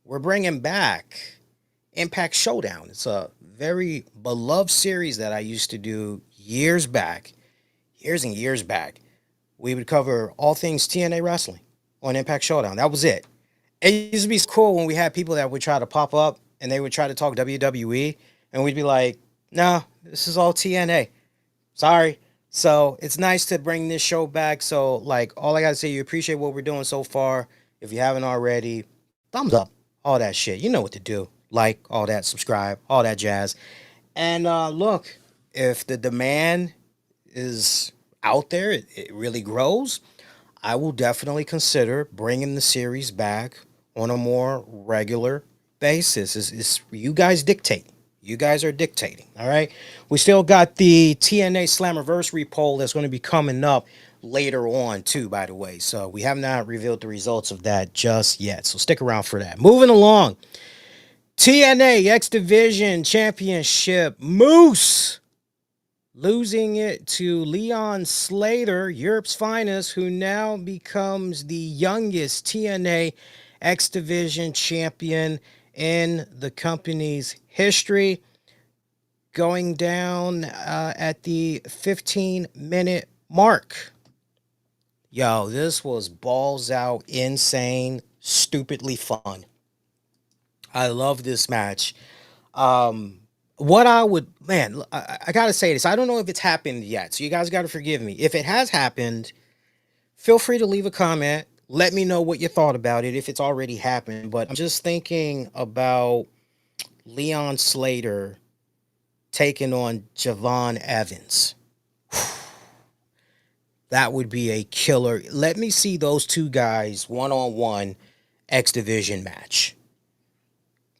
we're bringing back Impact Showdown. It's a very beloved series that I used to do years and years back. We would cover all things TNA wrestling on Impact Showdown. That was it. It used to be cool when we had people that would try to pop up and they would try to talk WWE, and we'd be like, no, this is all TNA. Sorry. So it's nice to bring this show back. So, like, all I got to say, you appreciate what we're doing so far. If you haven't already, thumbs up, all that shit. You know what to do. Like, all that, subscribe, all that jazz. And look, if the demand is out there, it really grows, I will definitely consider bringing the series back on a more regular basis. Is you guys dictate. You guys are dictating. All right. We still got the TNA Slammiversary poll that's going to be coming up later on too. By the way, so we have not revealed the results of that just yet. So stick around for that. Moving along. TNA X Division Championship. Moose losing it to Leon Slater, Europe's finest, who now becomes the youngest TNA X Division champion in the company's history, going down at the 15-minute mark. Yo, this was balls out, insane, stupidly fun. I love this match. What I would, man, I gotta say this. I don't know if it's happened yet, so you guys gotta forgive me. If it has happened, feel free to leave a comment. Let me know what you thought about it if it's already happened. But I'm just thinking about Leon Slater taking on Javon Evans. That would be a killer. Let me see those two guys one-on-one X Division match.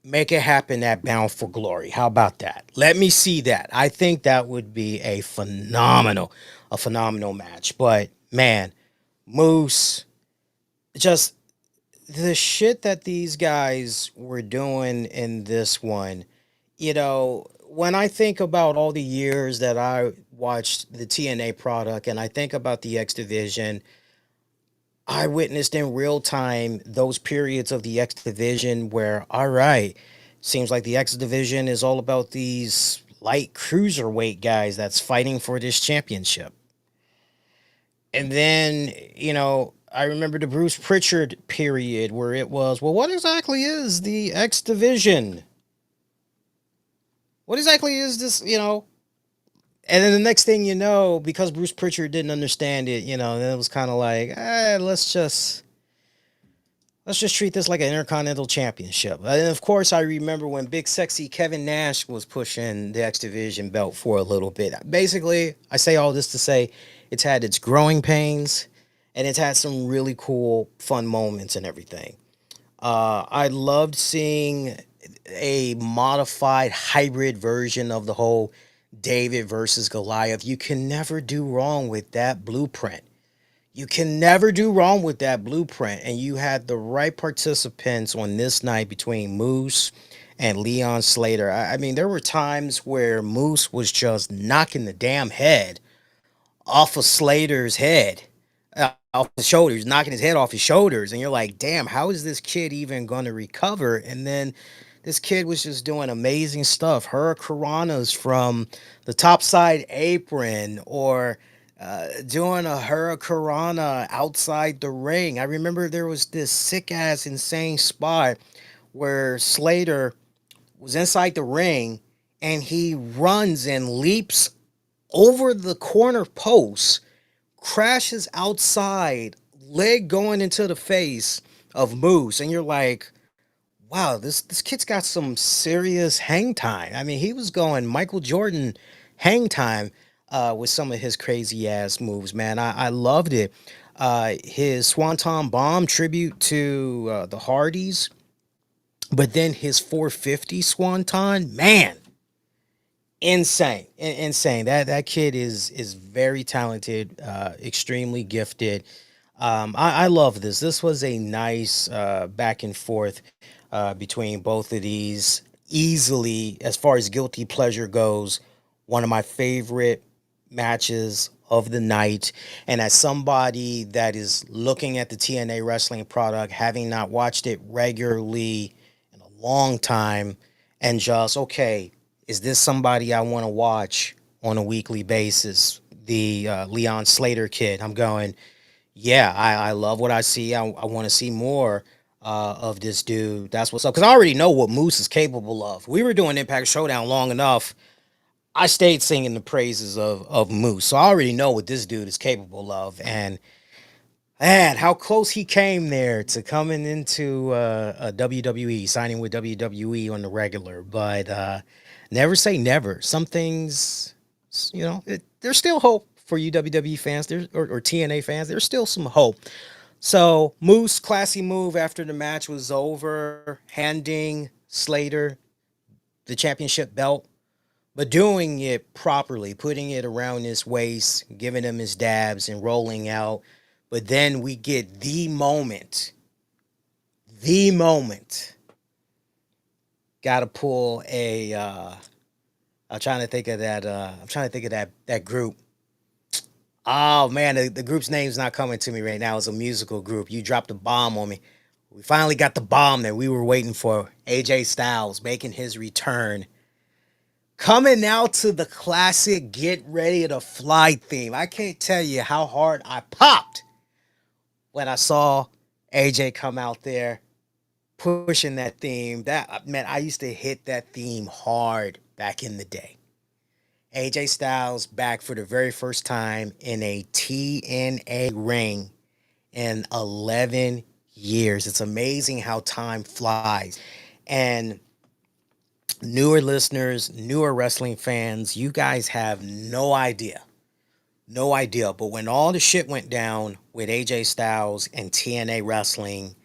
Make it happen at Bound for Glory. How about that? Let me see that. I think that would be a phenomenal match. But man, Moose, just the shit that these guys were doing in this one, when I think about all the years that I watched the TNA product and I think about the X Division, I witnessed in real time those periods of the X Division where, all right, seems like the X Division is all about these light cruiserweight guys that's fighting for this championship. And then, I remember the Bruce Pritchard period where it was, well, what exactly is the X Division? What exactly is this, And then the next thing you know, because Bruce Pritchard didn't understand it, then it was kind of like, let's just treat this like an Intercontinental Championship. And of course, I remember when Big Sexy Kevin Nash was pushing the X Division belt for a little bit. Basically, I say all this to say it's had its growing pains and it's had some really cool, fun moments and everything. I loved seeing a modified hybrid version of the whole David versus Goliath. You can never do wrong with that blueprint. You can never do wrong with that blueprint. And you had the right participants on this night between Moose and Leon Slater. I mean, there were times where Moose was just knocking the damn head off of Slater's head, off his shoulders, knocking his head off his shoulders. And you're like, damn, how is this kid even going to recover? And then this kid was just doing amazing stuff. Hurricanranas from the topside apron, or doing a Hurricanrana outside the ring. I remember there was this sick ass insane spot where Slater was inside the ring and he runs and leaps over the corner post, crashes outside, leg going into the face of Moose, and you're like, wow, this kid's got some serious hang time. I mean, he was going Michael Jordan hang time with some of his crazy ass moves, man. I loved it. His Swanton Bomb tribute to the Hardys, but then his 450 Swanton, man, insane. That kid is very talented, extremely gifted. I love this. This was a nice back and forth between both of these. Easily, as far as guilty pleasure goes, one of my favorite matches of the night. And as somebody that is looking at the TNA wrestling product, having not watched it regularly in a long time, and just, okay, is this somebody I want to watch on a weekly basis? The Leon Slater kid. I'm going, yeah, I love what I see. I want to see more of this dude. That's what's up. Because I already know what Moose is capable of. We were doing Impact Showdown long enough. I stayed singing the praises of Moose. So I already know what this dude is capable of. And man, how close he came there to coming into a WWE, signing with WWE on the regular. But never say never. Some things There's still hope for you WWE fans or TNA fans. There's still some hope. So Moose, classy move after the match was over, handing Slater the championship belt, but doing it properly, putting it around his waist, giving him his dabs and rolling out. But then we get the moment. Got to pull a. I'm trying to think of that. I'm trying to think of that group. Oh man, the group's name's not coming to me right now. It's a musical group. You dropped a bomb on me. We finally got the bomb that we were waiting for. AJ Styles making his return. Coming out to the classic Get Ready to Fly theme. I can't tell you how hard I popped when I saw AJ come out there pushing that theme. That man, I used to hit that theme hard back in the day. AJ Styles back for the very first time in a TNA ring in 11 years. It's amazing how time flies. And newer listeners, newer wrestling fans, you guys have no idea. No idea. But when all the shit went down with AJ Styles and TNA wrestling,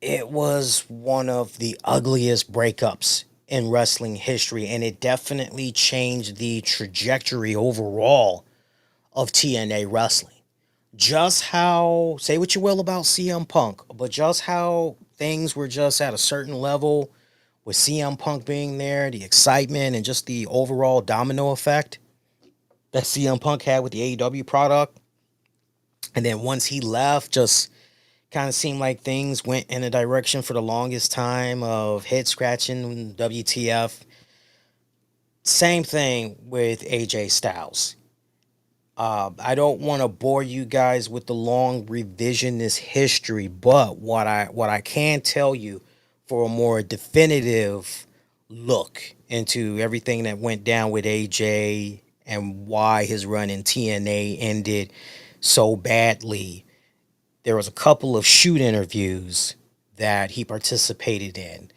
it was one of the ugliest breakups in wrestling history. And it definitely changed the trajectory overall of TNA wrestling. Just how, say what you will about CM Punk, but just how things were just at a certain level with CM Punk being there, the excitement and just the overall domino effect that CM Punk had with the AEW product. And then once he left, just kind of seemed like things went in a direction for the longest time of head scratching, WTF. Same thing with AJ Styles. I don't want to bore you guys with the long revisionist history, but what I can tell you for a more definitive look into everything that went down with AJ and why his run in TNA ended so badly, there was a couple of shoot interviews that he participated in.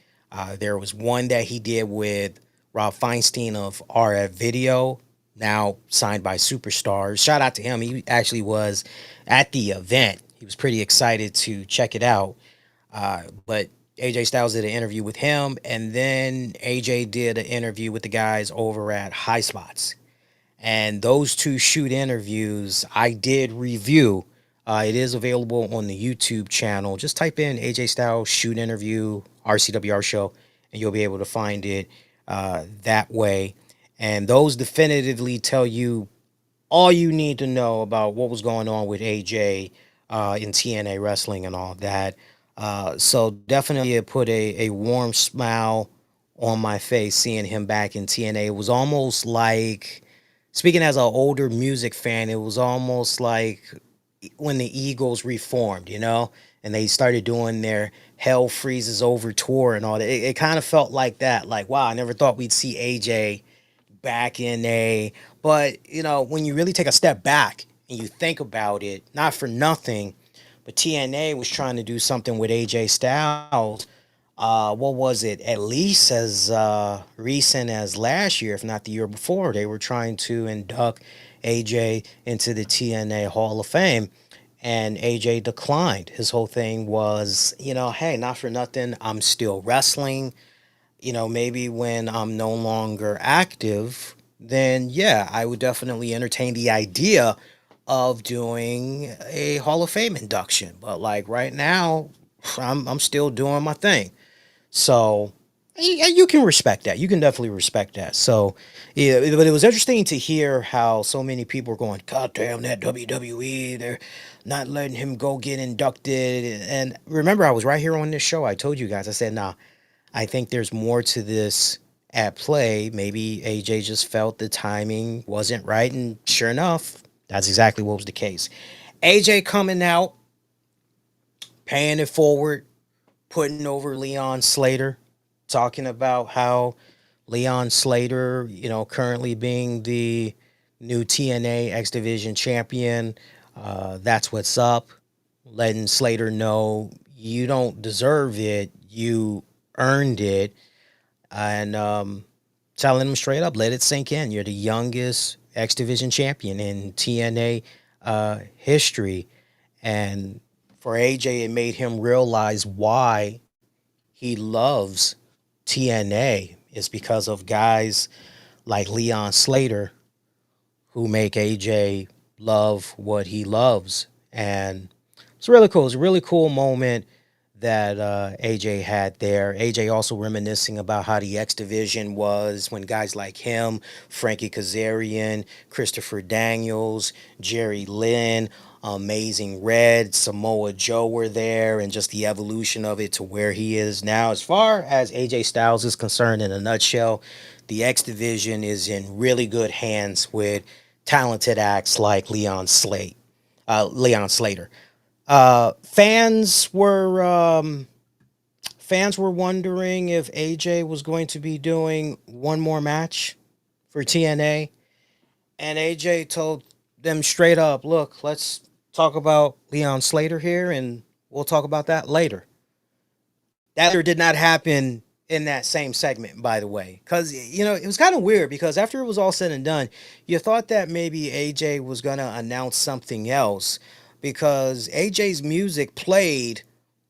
There was one that he did with Rob Feinstein of RF Video, now signed by Superstars. Shout out to him. He actually was at the event. He was pretty excited to check it out. But AJ Styles did an interview with him, and then AJ did an interview with the guys over at High Spots. And those two shoot interviews I did review. It is available on the YouTube channel. Just type in AJ Styles shoot interview RCWR show, and you'll be able to find it that way. And those definitively tell you all you need to know about what was going on with AJ in TNA wrestling and all that. So definitely it put a warm smile on my face seeing him back in TNA. It was almost like, speaking as an older music fan, it was almost like when the Eagles reformed, and they started doing their Hell Freezes Over tour and all that. It kind of felt like that. Like, wow, I never thought we'd see AJ back in a, but when you really take a step back and you think about it, not for nothing, but TNA was trying to do something with AJ Styles. What was it? At least as recent as last year, if not the year before, they were trying to induct AJ into the TNA Hall of Fame, and AJ declined. His whole thing was, hey, not for nothing, I'm still wrestling. Maybe when I'm no longer active, then yeah, I would definitely entertain the idea of doing a Hall of Fame induction. But like right now, I'm still doing my thing. So you can respect that. You can definitely respect that. So yeah, but it was interesting to hear how so many people were going, God damn that WWE, they're not letting him go get inducted. And remember, I was right here on this show. I told you guys, I said, nah, I think there's more to this at play. Maybe AJ just felt the timing wasn't right. And sure enough, that's exactly what was the case. AJ coming out, paying it forward, putting over Leon Slater, talking about how Leon Slater, currently being the new TNA X Division champion, that's what's up. Letting Slater know you don't deserve it, you earned it. And telling him straight up, let it sink in. You're the youngest X Division champion in TNA history. And for AJ, it made him realize why he loves TNA is because of guys like Leon Slater who make AJ love what he loves. And it's really cool. It's a really cool moment that AJ had there. AJ also reminiscing about how the X Division was when guys like him, Frankie Kazarian, Christopher Daniels, Jerry Lynn, Amazing Red, Samoa Joe were there, and just the evolution of it to where he is now. As far as AJ Styles is concerned, in a nutshell, the X Division is in really good hands with talented acts like Leon Slater. Fans were wondering if AJ was going to be doing one more match for TNA, and AJ told them straight up, "Look, let's talk about Leon Slater here, and we'll talk about that later." That later did not happen in that same segment, by the way, because it was kind of weird because after it was all said and done, you thought that maybe AJ was gonna announce something else because AJ's music played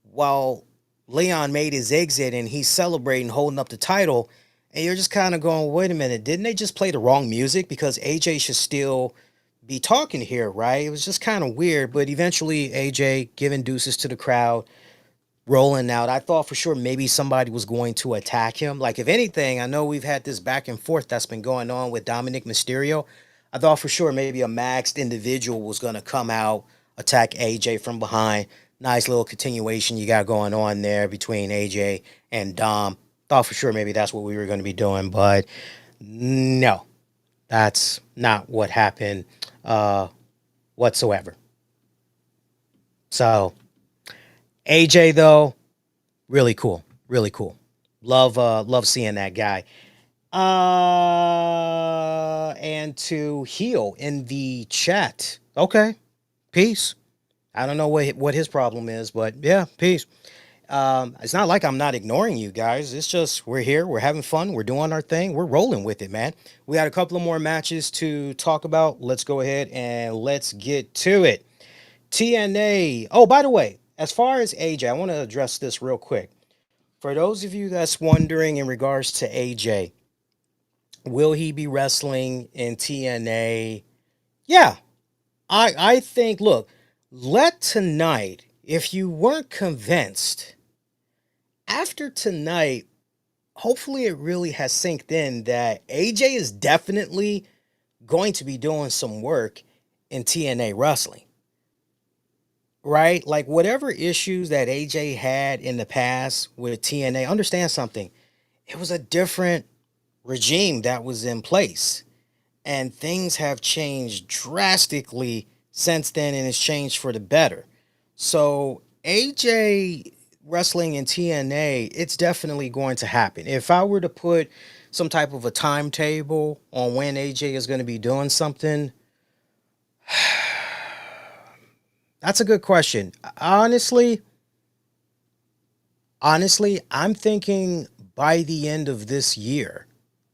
while Leon made his exit and he's celebrating, holding up the title, and you're just kind of going, "Wait a minute, didn't they just play the wrong music? Because AJ should still be talking here, right?" It was just kind of weird, but eventually AJ giving deuces to the crowd, rolling out. I thought for sure maybe somebody was going to attack him. Like, if anything, I know we've had this back and forth that's been going on with Dominic Mysterio. I thought for sure maybe a maxed individual was going to come out, attack AJ from behind. Nice little continuation you got going on there between AJ and Dom. Thought for sure maybe that's what we were going to be doing, but no, that's not what happened whatsoever. So AJ though, really cool, really cool. Love seeing that guy. And to Heal in the chat. Okay, peace. I don't know what his problem is, but yeah, peace. It's not like I'm not ignoring you guys. It's just we're here, we're having fun, we're doing our thing, we're rolling with it, man. We got a couple of more matches to talk about. Let's go ahead and let's get to it. TNA. Oh, by the way, as far as AJ, I want to address this real quick. For those of you that's wondering in regards to AJ, will he be wrestling in TNA? Yeah, I think, look, let tonight, if you weren't convinced, after tonight, hopefully it really has sinked in that AJ is definitely going to be doing some work in TNA wrestling, right? Like, whatever issues that AJ had in the past with TNA, understand something. It was a different regime that was in place, and things have changed drastically since then, and it's changed for the better. So AJ wrestling in TNA, it's definitely going to happen. If I were to put some type of a timetable on when AJ is going to be doing something, that's a good question. Honestly, I'm thinking by the end of this year,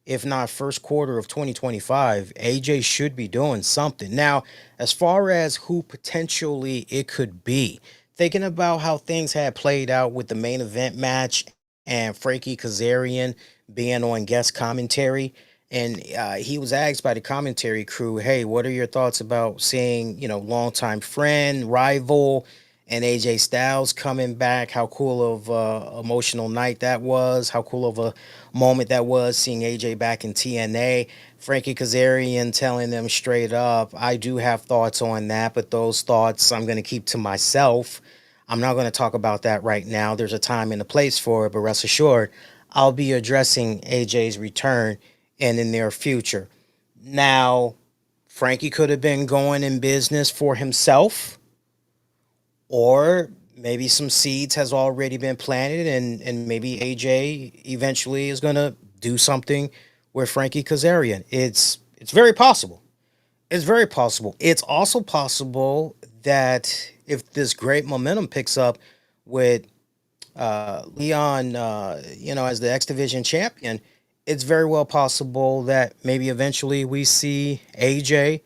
if not first quarter of 2025, AJ should be doing something. Now, as far as who potentially it could be, thinking about how things had played out with the main event match and Frankie Kazarian being on guest commentary, and he was asked by the commentary crew, "Hey, what are your thoughts about seeing, longtime friend, rival, and AJ Styles coming back? How cool of emotional night that was. How cool of a moment that was seeing AJ back in TNA." Frankie Kazarian telling them straight up, "I do have thoughts on that, but those thoughts I'm going to keep to myself. I'm not going to talk about that right now. There's a time and a place for it, but rest assured, I'll be addressing AJ's return in the near future." Now, Frankie could have been going in business for himself, or maybe some seeds has already been planted, and maybe AJ eventually is going to do something with Frankie Kazarian. It's very possible. It's very possible. It's also possible that if this great momentum picks up with Leon, as the X Division champion, it's very well possible that maybe eventually we see AJ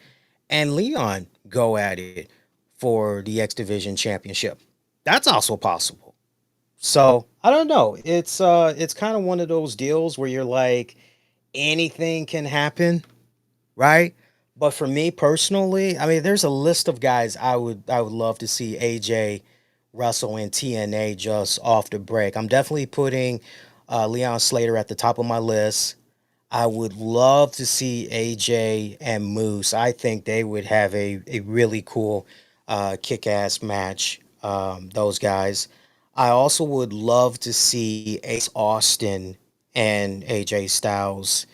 and Leon go at it for the X Division Championship. That's also possible. So I don't know. It's kind of one of those deals where you're like anything can happen, right? But for me personally, I mean, there's a list of guys I would love to see AJ wrestle in TNA just off the break. I'm definitely putting Leon Slater at the top of my list. I would love to see AJ and Moose. I think they would have a really cool kick ass match, those guys. I also would love to see Ace Austin and AJ Styles.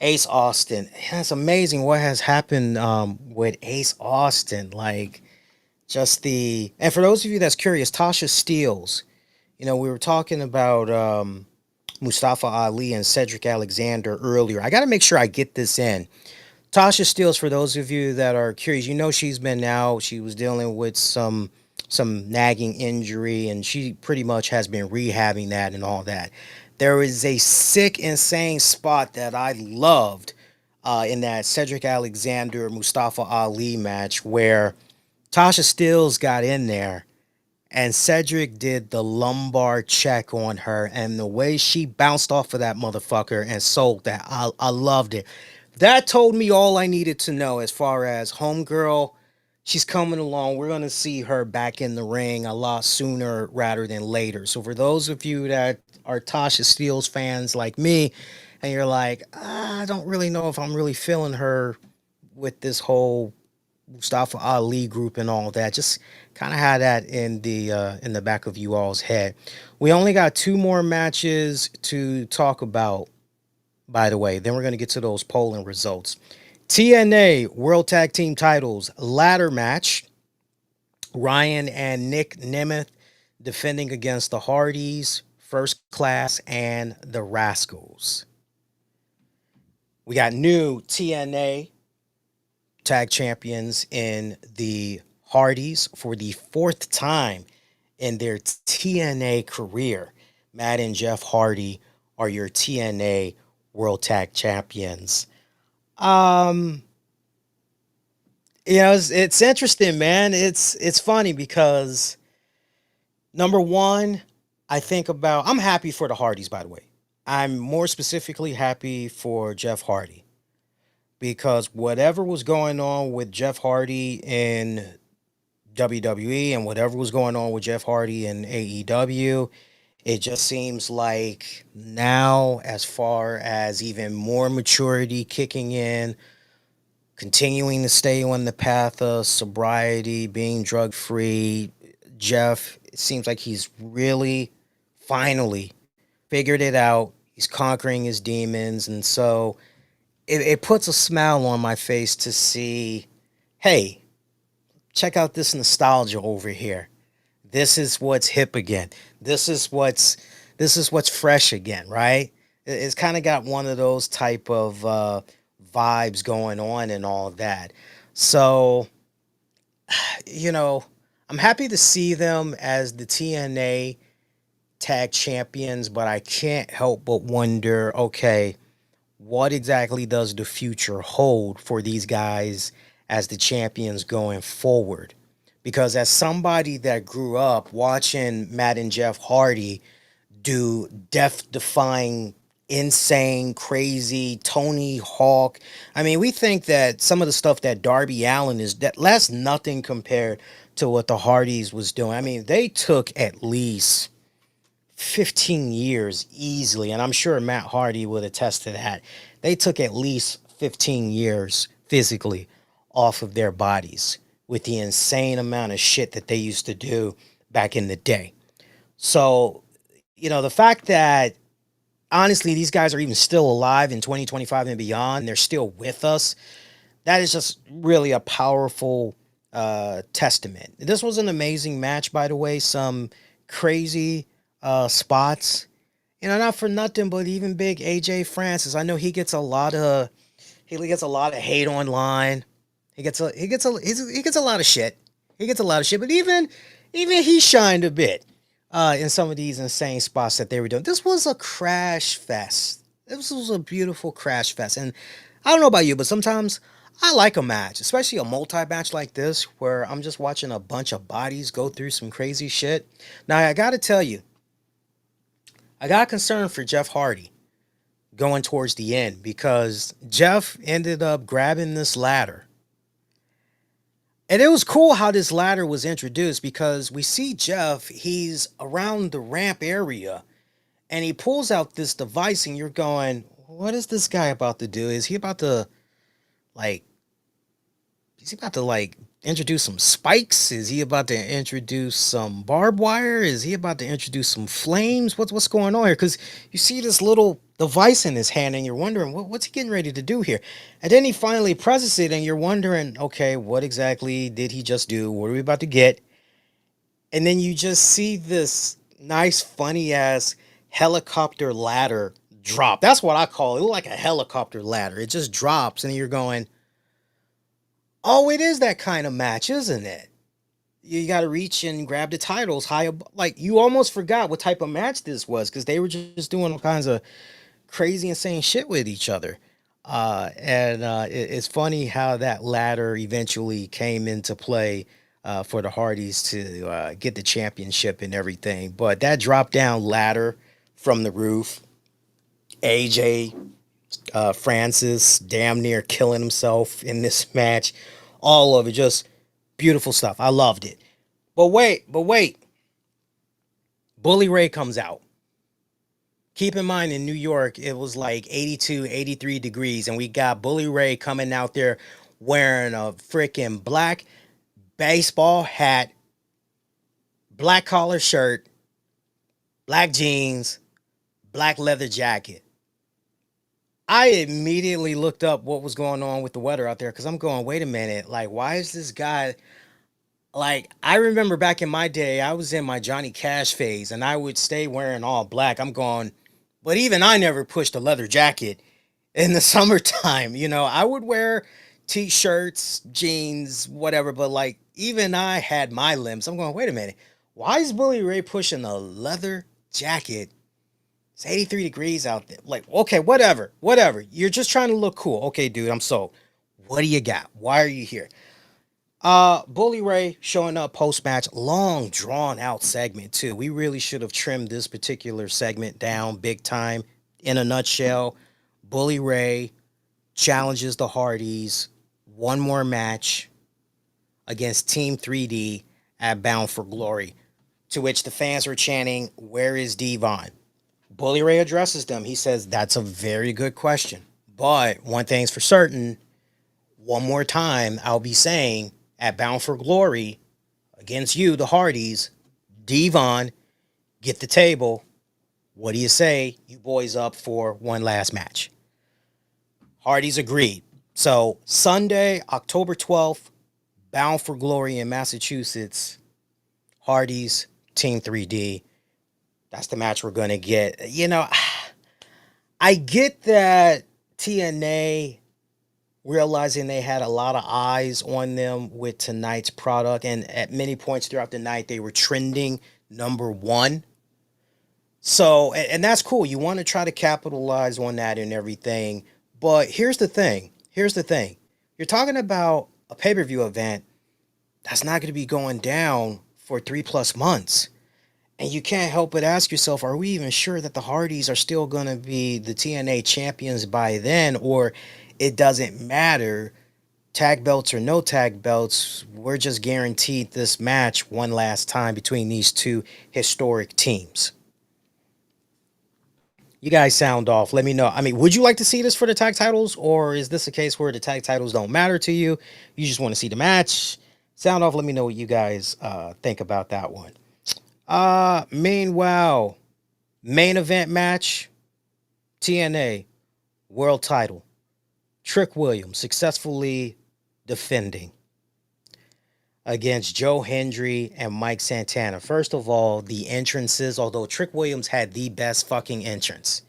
Ace Austin, yeah, it's amazing what has happened with Ace Austin. Like, just the. And for those of you that's curious, Tasha Steeles, we were talking about Mustafa Ali and Cedric Alexander earlier. I got to make sure I get this in. Tasha Steeles, for those of you that are curious, she's been out. She was dealing with some nagging injury, and she pretty much has been rehabbing that and all that. There is a sick, insane spot that I loved in that Cedric Alexander Mustafa Ali match where Tasha Steeles got in there and Cedric did the lumbar check on her, and the way she bounced off of that motherfucker and sold that, I loved it. That told me all I needed to know as far as Homegirl. She's coming along. We're going to see her back in the ring a lot sooner rather than later. So for those of you that are Tasha Steeles fans like me, and you're like, I don't really know if I'm really feeling her with this whole Mustafa Ali group and all that. Just kind of had that in the back of you all's head. We only got two more matches to talk about, by the way. Then we're going to get to those polling results. TNA World Tag Team Titles ladder match. Ryan and Nick Nemeth defending against the Hardys, First Class, and the Rascalz. We got new TNA tag champions in the Hardys for the fourth time in their TNA career. Matt and Jeff Hardy are your TNA World Tag Champions. It's interesting, man. It's funny because number one, I'm happy for the Hardys, by the way. I'm more specifically happy for Jeff Hardy because whatever was going on with Jeff Hardy in WWE and whatever was going on with Jeff Hardy in AEW, it just seems like now, as far as even more maturity kicking in, continuing to stay on the path of sobriety, being drug free, Jeff, it seems like he's really finally figured it out. He's conquering his demons. And so it puts a smile on my face to see, hey, check out this nostalgia over here. This is what's hip again. This is what's fresh again, right? It's kind of got one of those type of vibes going on and all that. So, I'm happy to see them as the TNA tag champions, but I can't help but wonder, okay, what exactly does the future hold for these guys as the champions going forward? Because as somebody that grew up watching Matt and Jeff Hardy do death-defying, insane, crazy Tony Hawk. I mean, we think that some of the stuff that Darby Allin is, that's nothing compared to what the Hardys was doing. I mean, they took at least 15 years easily, and I'm sure Matt Hardy would attest to that. They took at least 15 years physically off of their bodies with the insane amount of shit that they used to do back in the day. So, the fact that honestly these guys are even still alive in 2025 and beyond, they're still with us, that is just really a powerful testament. This was an amazing match, by the way. Some crazy spots. Not for nothing, but even big AJ Francis. I know he gets a lot of hate online. He gets a lot of shit. He gets a lot of shit, but even he shined a bit in some of these insane spots that they were doing. This was a crash fest. This was a beautiful crash fest. And I don't know about you, but sometimes I like a match, especially a multi-match like this, where I'm just watching a bunch of bodies go through some crazy shit. Now, I gotta tell you, I got concerned for Jeff Hardy going towards the end because Jeff ended up grabbing this ladder. And it was cool how this ladder was introduced because we see Jeff, he's around the ramp area and he pulls out this device and you're going, what is this guy about to do? Like, is he about to like introduce some spikes? Is he about to introduce some barbed wire? Is he about to introduce some flames? What's going on here? Because you see this little device in his hand and you're wondering what's he getting ready to do here? And then he finally presses it and you're wondering, okay, what exactly did he just do? What are we about to get? And then you just see this nice, funny ass helicopter ladder drop. That's what I call it. It looked like a helicopter ladder. It just drops and you're going, oh, it is that kind of match, isn't it? You got to reach and grab the titles high up. Like, you almost forgot what type of match this was because they were just doing all kinds of crazy, insane shit with each other. It's funny how that ladder eventually came into play for the Hardys to get the championship and everything. But that drop down ladder from the roof, AJ Francis damn near killing himself in this match. All of it, just beautiful stuff. I loved it. But wait. Bully Ray comes out. Keep in mind, in New York, it was like 82, 83 degrees, and we got Bully Ray coming out there wearing a freaking black baseball hat, black collar shirt, black jeans, black leather jacket. I immediately looked up what was going on with the weather out there because I'm going, wait a minute, like, why is this guy like? I remember back in my day, I was in my Johnny Cash phase and I would stay wearing all black. I'm going, but even I never pushed a leather jacket in the summertime. I would wear t shirts, jeans, whatever, but like, even I had my limbs. I'm going, wait a minute, why is Bully Ray pushing a leather jacket? It's 83 degrees out there. Like, okay, whatever. You're just trying to look cool. Okay, dude, I'm sold. What do you got? Why are you here? Bully Ray showing up post-match. Long, drawn-out segment, too. We really should have trimmed this particular segment down big time. In a nutshell, Bully Ray challenges the Hardys. One more match against Team 3D at Bound for Glory. To which the fans were chanting, where is Devon? Bully Ray addresses them. He says, that's a very good question. But one thing's for certain, one more time, I'll be saying, at Bound for Glory, against you, the Hardys, Devon, get the table. What do you say? You boys up for one last match? Hardys agreed. So, Sunday, October 12th, Bound for Glory in Massachusetts, Hardys, Team 3D. That's the match we're going to get. I get that TNA realizing they had a lot of eyes on them with tonight's product, and at many points throughout the night, they were trending number one. So, and that's cool. You want to try to capitalize on that and everything. But here's the thing. You're talking about a pay-per-view event that's not going to be going down for 3+ months. And you can't help but ask yourself, are we even sure that the Hardys are still going to be the TNA champions by then? Or it doesn't matter, tag belts or no tag belts, we're just guaranteed this match one last time between these two historic teams. You guys sound off. Let me know. I mean, would you like to see this for the tag titles? Or is this a case where the tag titles don't matter to you? You just want to see the match? Sound off. Let me know what you guys think about that one. Meanwhile, main event match, TNA World Title. Trick Williams successfully defending against Joe Hendry and Mike Santana. First of all, the entrances, although Trick Williams had the best fucking entrance.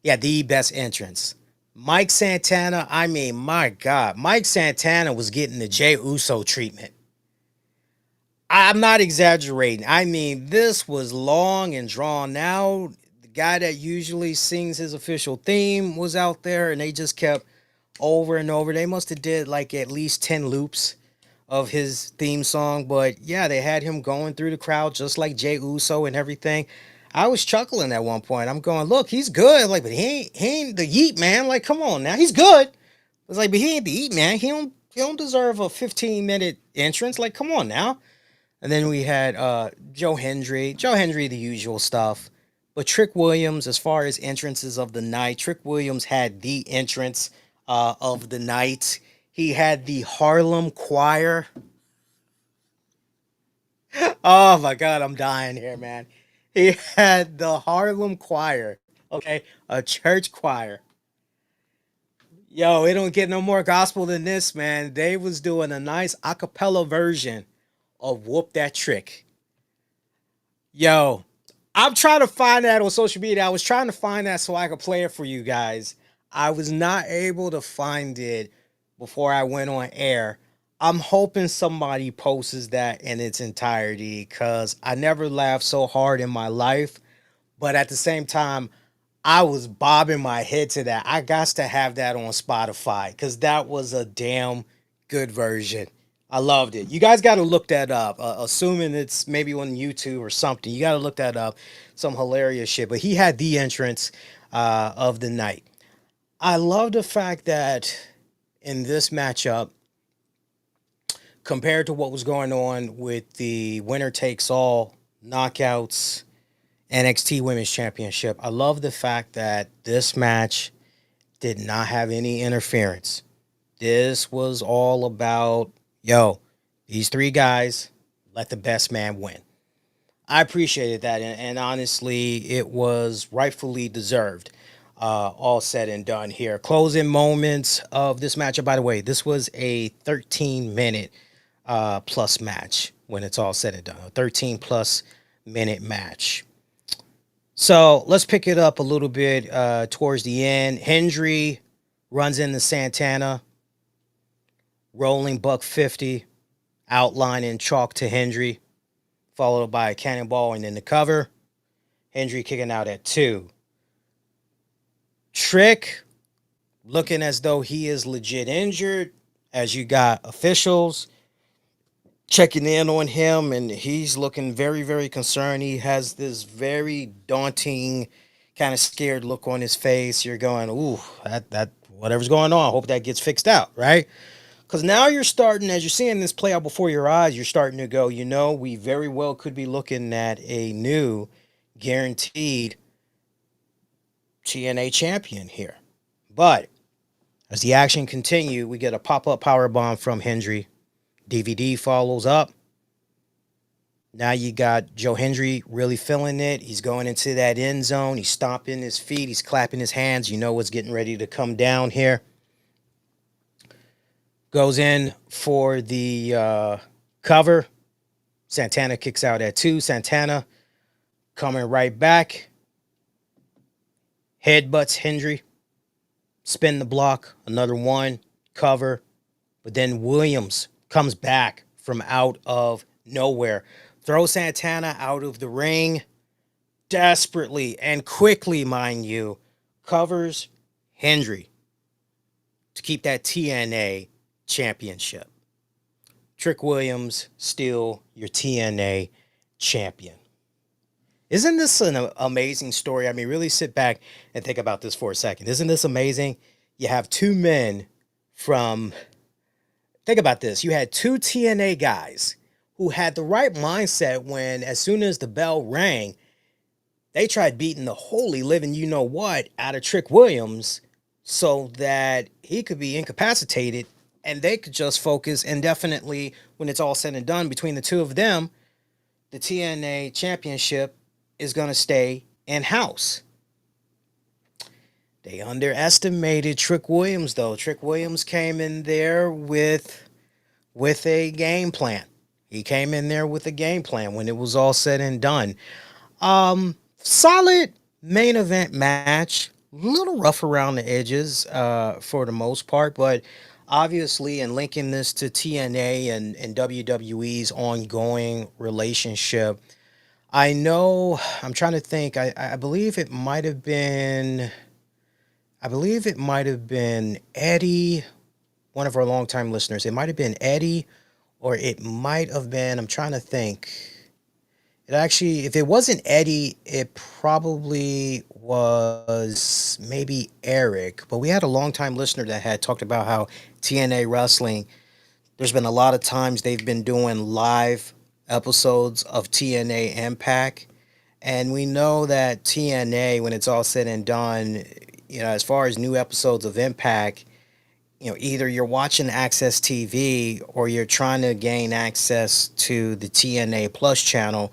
Yeah, the best entrance. Mike Santana, I mean, my God, Mike Santana was getting the Jey Uso treatment. I'm not exaggerating. I mean, this was long and drawn out. The guy that usually sings his official theme was out there, and they just kept over and over. They must have did like at least 10 loops of his theme song, but yeah, they had him going through the crowd just like Jey Uso and everything. I was chuckling at one point. I'm going, look, he's good, like, but he ain't the Yeet man. Like, come on now, he's good. It's like, but he ain't the Yeet man. He don't deserve a 15-minute entrance. Like, come on now. And then we had Joe Hendry, the usual stuff. But Trick Williams, as far as entrances of the night, Trick Williams had the entrance of the night. He had the Harlem Choir. Oh my God, I'm dying here, man. He had the Harlem Choir, okay? A church choir. Yo, it don't get no more gospel than this, man. They was doing a nice a cappella version of Whoop That Trick. Yo, I'm trying to find that on social media. I was trying to find that so I could play it for you guys. I was not able to find it before I went on air. I'm hoping somebody posts that in its entirety because I never laughed so hard in my life. But at the same time, I was bobbing my head to that. I got to have that on Spotify because that was a damn good version. I loved it. You guys got to look that up. Assuming it's maybe on YouTube or something, you got to look that up. Some hilarious shit. But he had the entrance of the night. I love the fact that in this matchup, compared to what was going on with the winner takes all knockouts NXT Women's Championship, I love the fact that this match did not have any interference. This was all about, yo, these three guys, let the best man win. I appreciated that, and honestly, it was rightfully deserved. All said and done here. Closing moments of this matchup. By the way, this was a 13-minute plus match when it's all said and done. A 13 plus minute match. So let's pick it up a little bit towards the end. Hendry runs into Santana. Rolling buck 50. Outlining chalk to Hendry. Followed by a cannonball and then the cover. Hendry kicking out at 2. Trick looking as though he is legit injured, as you got officials checking in on him, and he's looking very, very concerned. He has this very daunting, kind of scared look on his face. You're going, ooh, that whatever's going on, I hope that gets fixed out, right? Because now you're starting, as you're seeing this play out before your eyes, you're starting to go, we very well could be looking at a new guaranteed TNA champion here. But as the action continued, we get a pop-up powerbomb from Hendry. DVD follows up. Now you got Joe Hendry really feeling it. He's going into that end zone. He's stomping his feet. He's clapping his hands. You know what's getting ready to come down here. Goes in for the cover. Santana kicks out at 2. Santana coming right back. Headbutts Hendry. Spin the block. Another one. Cover. But then Williams comes back from out of nowhere. Throws Santana out of the ring. Desperately and quickly, mind you. Covers Hendry to keep that TNA championship. Trick Williams still your TNA champion. Isn't this an amazing story? I mean, really sit back and think about this for a second. Isn't this amazing? You have two men from... Think about this. You had two TNA guys who had the right mindset when, as soon as the bell rang, they tried beating the holy living you-know-what out of Trick Williams so that he could be incapacitated and they could just focus indefinitely when it's all said and done between the two of them. The TNA championship is going to stay in-house. They underestimated Trick Williams, though. Trick Williams came in there with a game plan. He came in there with a game plan when it was all said and done. Solid main event match. A little rough around the edges for the most part, but obviously in linking this to TNA and WWE's ongoing relationship, I know. I'm trying to think. I believe it might have been. I believe it might have been Eddie, one of our longtime listeners. It might have been Eddie, or it might have been. I'm trying to think. It actually, if it wasn't Eddie, it probably was maybe Eric. But we had a longtime listener that had talked about how TNA Wrestling, there's been a lot of times they've been doing live episodes of TNA Impact. And we know that TNA, when it's all said and done, as far as new episodes of Impact, either you're watching Access TV or you're trying to gain access to the TNA Plus channel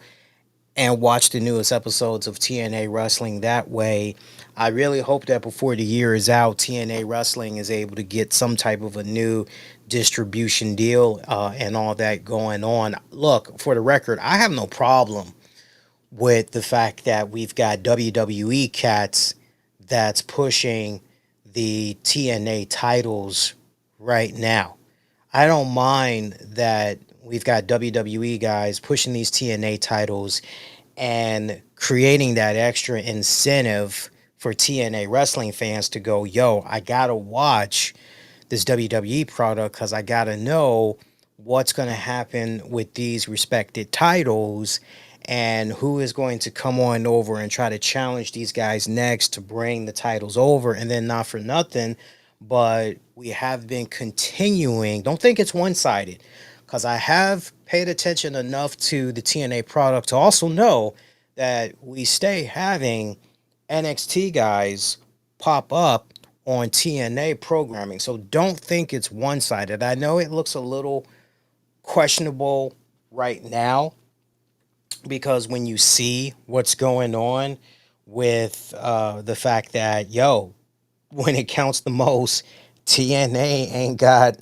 and watch the newest episodes of TNA Wrestling that way. I really hope that before the year is out, TNA Wrestling is able to get some type of a new distribution deal and all that going on. Look, for the record, I have no problem with the fact that we've got WWE cats that's pushing the TNA titles right now. I don't mind that we've got WWE guys pushing these TNA titles and creating that extra incentive for TNA wrestling fans to go, yo, I gotta watch this WWE product because I gotta know what's going to happen with these respected titles and who is going to come on over and try to challenge these guys next to bring the titles over. And then, not for nothing, but we have been continuing. Don't think it's one-sided, because I have paid attention enough to the TNA product to also know that we stay having NXT guys pop up on TNA programming. So don't think it's one-sided. I know it looks a little questionable right now, because when you see what's going on with the fact that, when it counts the most, TNA ain't got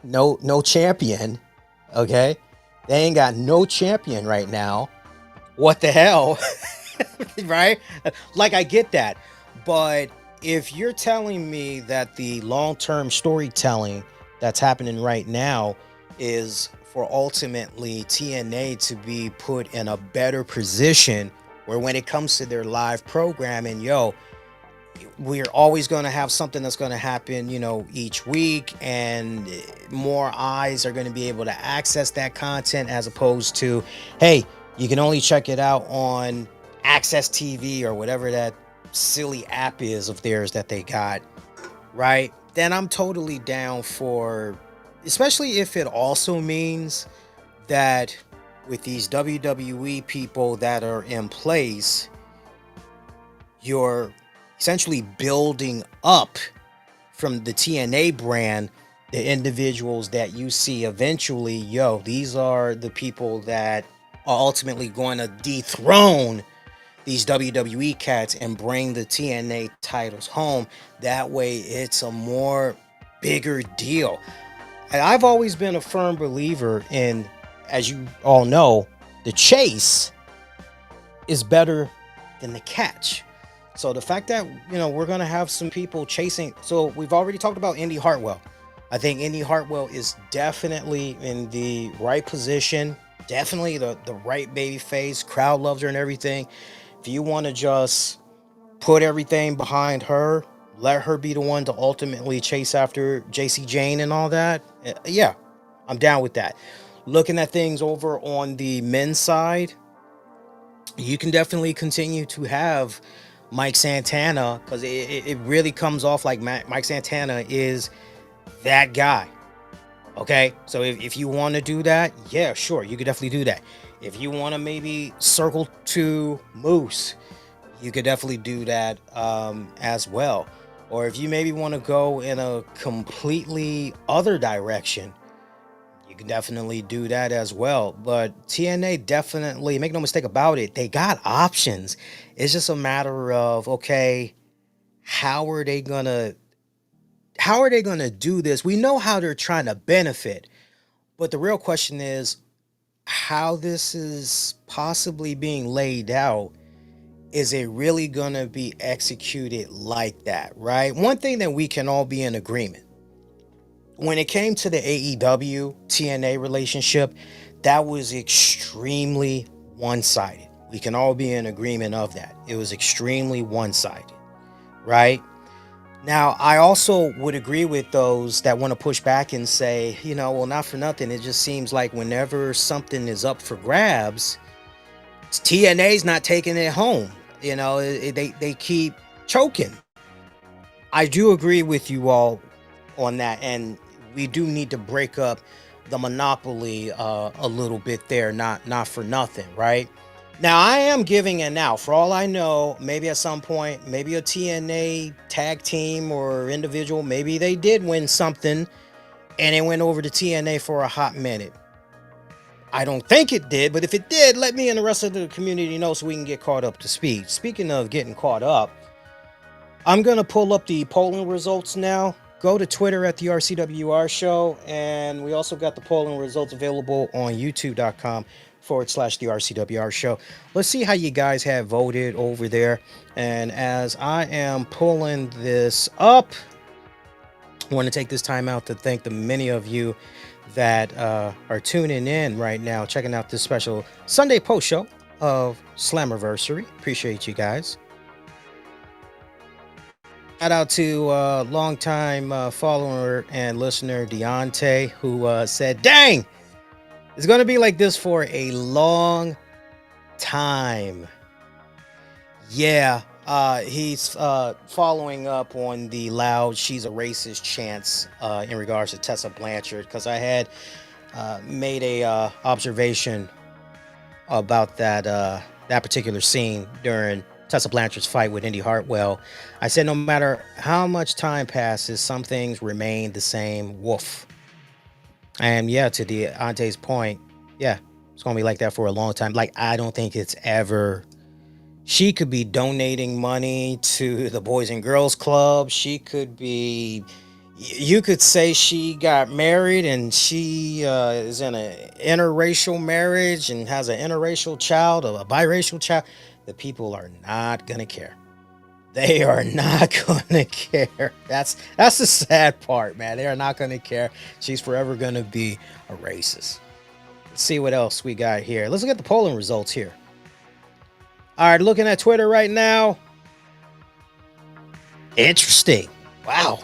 no champion. Okay, they ain't got no champion right now. What the hell? Right? Like, I get that, but if you're telling me that the long-term storytelling that's happening right now is for ultimately TNA to be put in a better position where when it comes to their live programming, we're always going to have something that's going to happen, each week, and more eyes are going to be able to access that content, as opposed to, hey, you can only check it out on Access TV or whatever that silly app is of theirs that they got, right? Then I'm totally down for, especially if it also means that with these WWE people that are in place, you're essentially building up from the TNA brand the individuals that you see eventually. These are the people that are ultimately going to dethrone these WWE cats and bring the TNA titles home. That way it's a more bigger deal. And I've always been a firm believer in, as you all know, the chase is better than the catch. So the fact that, we're going to have some people chasing. So we've already talked about Indi Hartwell. I think Indi Hartwell is definitely in the right position. Definitely the right baby face. Crowd loves her and everything. If you want to just put everything behind her, let her be the one to ultimately chase after Jacy, Jayne and all that, yeah, I'm down with that. Looking at things over on the men's side, you can definitely continue to have Mike Santana, because it really comes off like Mike Santana is that guy. Okay, so if you want to do that, yeah, sure, you could definitely do that. If you want to maybe circle to Moose, you could definitely do that as well. Or if you maybe want to go in a completely other direction, you can definitely do that as well. But TNA definitely, make no mistake about it, they got options. It's just a matter of, okay, how are they gonna do this? We know how they're trying to benefit, but the real question is how this is possibly being laid out. Is it really gonna be executed like that, right? One thing that we can all be in agreement, when it came to the AEW TNA relationship, that was extremely one-sided. We can all be in agreement of that. It was extremely one-sided, right? Now, I also would agree with those that want to push back and say, well, not for nothing. It just seems like whenever something is up for grabs, TNA's not taking it home. They keep choking. I do agree with you all on that, and we do need to break up the monopoly a little bit there, not for nothing, right? Now, I am giving it now. For all I know, maybe at some point, maybe a TNA tag team or individual, maybe they did win something and it went over to TNA for a hot minute. I don't think it did, but if it did, let me and the rest of the community know so we can get caught up to speed. Speaking of getting caught up, I'm going to pull up the polling results now. Go to Twitter at the RCWR show, and we also got the polling results available on youtube.com/the RCWR show. Let's see how you guys have voted over there. And as I am pulling this up, I want to take this time out to thank the many of you that are tuning in right now, checking out this special Sunday post show of Slammiversary. Appreciate you guys. Shout out to longtime follower and listener Deontay, who said, "Dang, it's going to be like this for a long time." Yeah, he's following up on the loud "she's a racist" chants in regards to Tessa Blanchard, because I had made a observation about that particular scene during Tessa Blanchard's fight with Indi Hartwell. I said, no matter how much time passes, some things remain the same. Woof. And yeah, to Deontay's point, yeah, it's gonna be like that for a long time. Like, I don't think it's ever. She could be donating money to the Boys and Girls Club. She could be. You could say she got married and she is in an interracial marriage and has an interracial child or a biracial child. The people are not going to care. They are not going to care. That's the sad part, man. They are not going to care. She's forever going to be a racist. Let's see what else we got here. Let's look at the polling results here. All right, looking at Twitter right now. Interesting. Wow.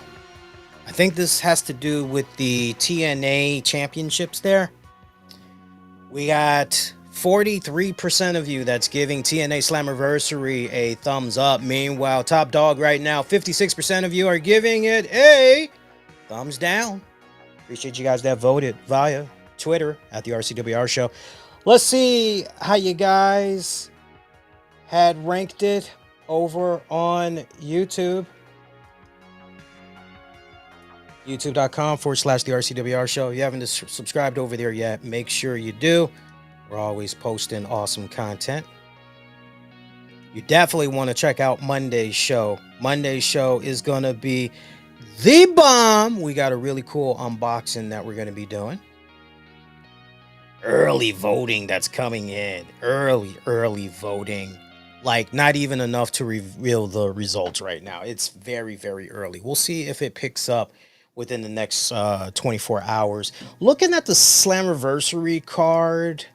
I think this has to do with the TNA championships there. We got 43% of you that's giving TNA Slammiversary a thumbs up. Meanwhile, top dog right now, 56% of you are giving it a thumbs down. Appreciate you guys that voted via Twitter at the RCWR show. Let's see how you guys had ranked it over on YouTube. youtube.com/the RCWR show. If you haven't subscribed over there yet, make sure you do. We're always posting awesome content. You definitely want to check out Monday's show. Monday's show is going to be the bomb. We got a really cool unboxing that we're going to be doing. Early voting that's coming in. Early voting. Like, not even enough to reveal the results right now. It's very, very early. We'll see if it picks up within the next 24 hours. Looking at the Slammiversary card,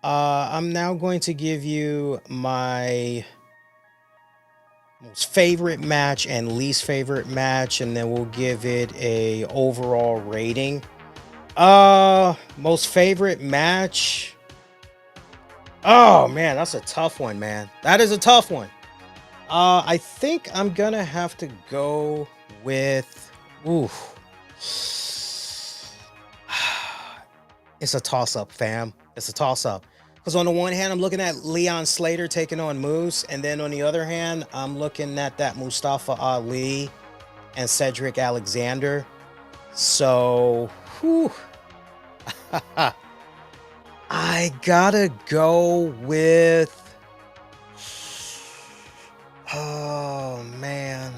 I'm now going to give you my most favorite match and least favorite match, and then we'll give it a overall rating. Most favorite match. Oh man, that's a tough one, man. That is a tough one. I think I'm gonna have to go with. Oof. It's a toss-up, fam. It's a toss-up. Because on the one hand, I'm looking at Leon Slater taking on Moose. And then on the other hand, I'm looking at that Mustafa Ali and Cedric Alexander. So, whew. I gotta go with... Oh, man.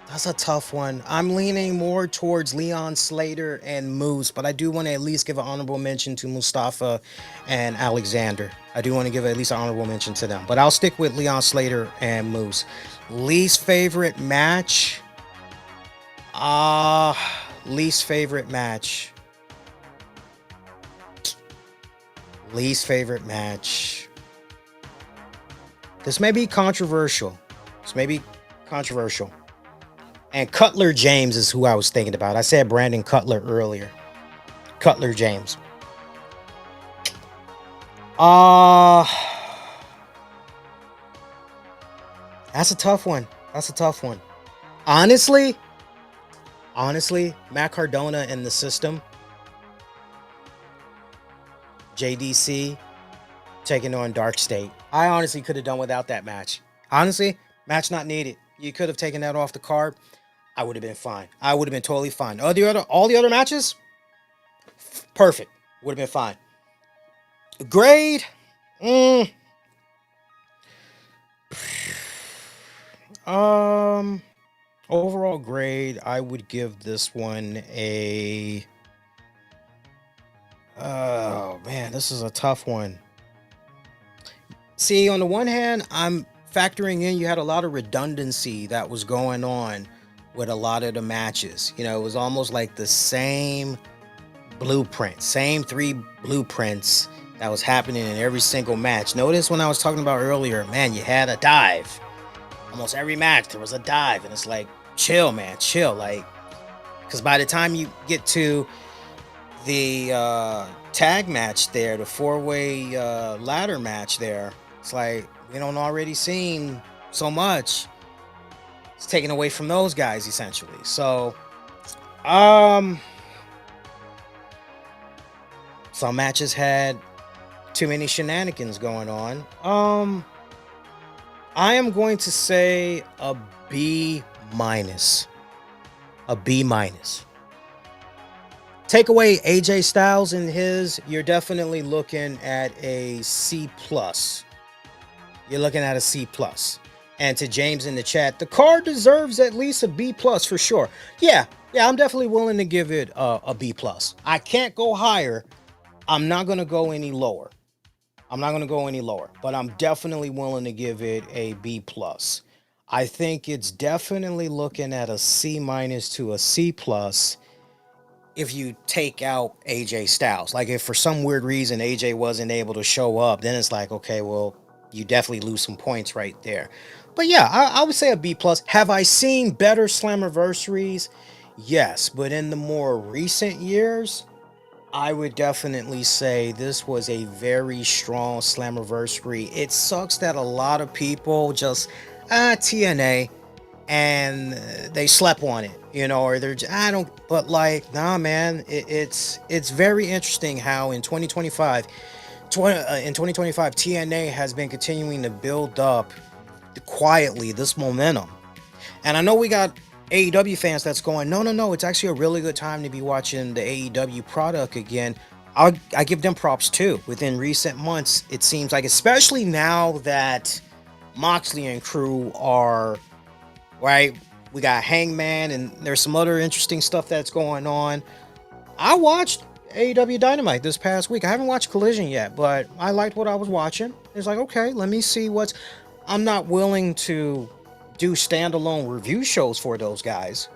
That's a tough one. I'm leaning more towards Leon Slater and Moose, but I do want to at least give an honorable mention to Mustafa and Alexander. I do want to give at least an honorable mention to them, but I'll stick with Leon Slater and Moose. Least favorite match? Least favorite match. Least favorite match. This may be controversial. This may be controversial. And Cutler James is who I was thinking about. I said Brandon Cutler earlier. Cutler James. That's a tough one. That's a tough one. Honestly, Matt Cardona in the system. JDC taking on Dark State. I honestly could have done without that match. Honestly, match not needed. You could have taken that off the card. I would have been fine. I would have been totally fine. All the other matches, perfect. Would have been fine. Grade, overall grade, I would give this one a. Oh man, this is a tough one. See, on the one hand, I'm factoring in you had a lot of redundancy that was going on with a lot of the matches. You know, it was almost like the same blueprint, same 3 blueprints that was happening in every single match. Notice when I was talking about earlier, man, you had a dive. Almost every match there was a dive, and it's like, chill, man, chill. Like, because by the time you get to the tag match there, the 4-way ladder match there, it's like we don't already seen so much. It's taken away from those guys essentially. So some matches had too many shenanigans going on. I am going to say a B minus. A B minus. Take away AJ Styles and his, you're definitely looking at a C plus. You're looking at a C plus. And to James in the chat, the card deserves at least a B plus for sure. Yeah, I'm definitely willing to give it a B plus. I can't go higher. I'm not going to go any lower. But I'm definitely willing to give it a B plus. I think it's definitely looking at a C minus to a C plus if you take out AJ Styles. Like if for some weird reason AJ wasn't able to show up, then it's like, okay, well, you definitely lose some points right there. But yeah, I would say a B plus. Have I seen better Slammiversaries? Yes, but in the more recent years, I would definitely say this was a very strong Slammiversary. It sucks that a lot of people just TNA and they slept on it, you know, or they're just, but like, nah, man, it's very interesting how in 2025 TNA has been continuing to build up quietly this momentum. And I know we got AEW fans that's going, no, it's actually a really good time to be watching the AEW product again. I give them props too. Within recent months, it seems like, especially now that Moxley and crew are right, we got Hangman and there's some other interesting stuff that's going on. I watched AEW Dynamite this past week. I haven't watched Collision yet, but I liked what I was watching. It's like, okay, let me see what's. I'm not willing to do standalone review shows for those guys,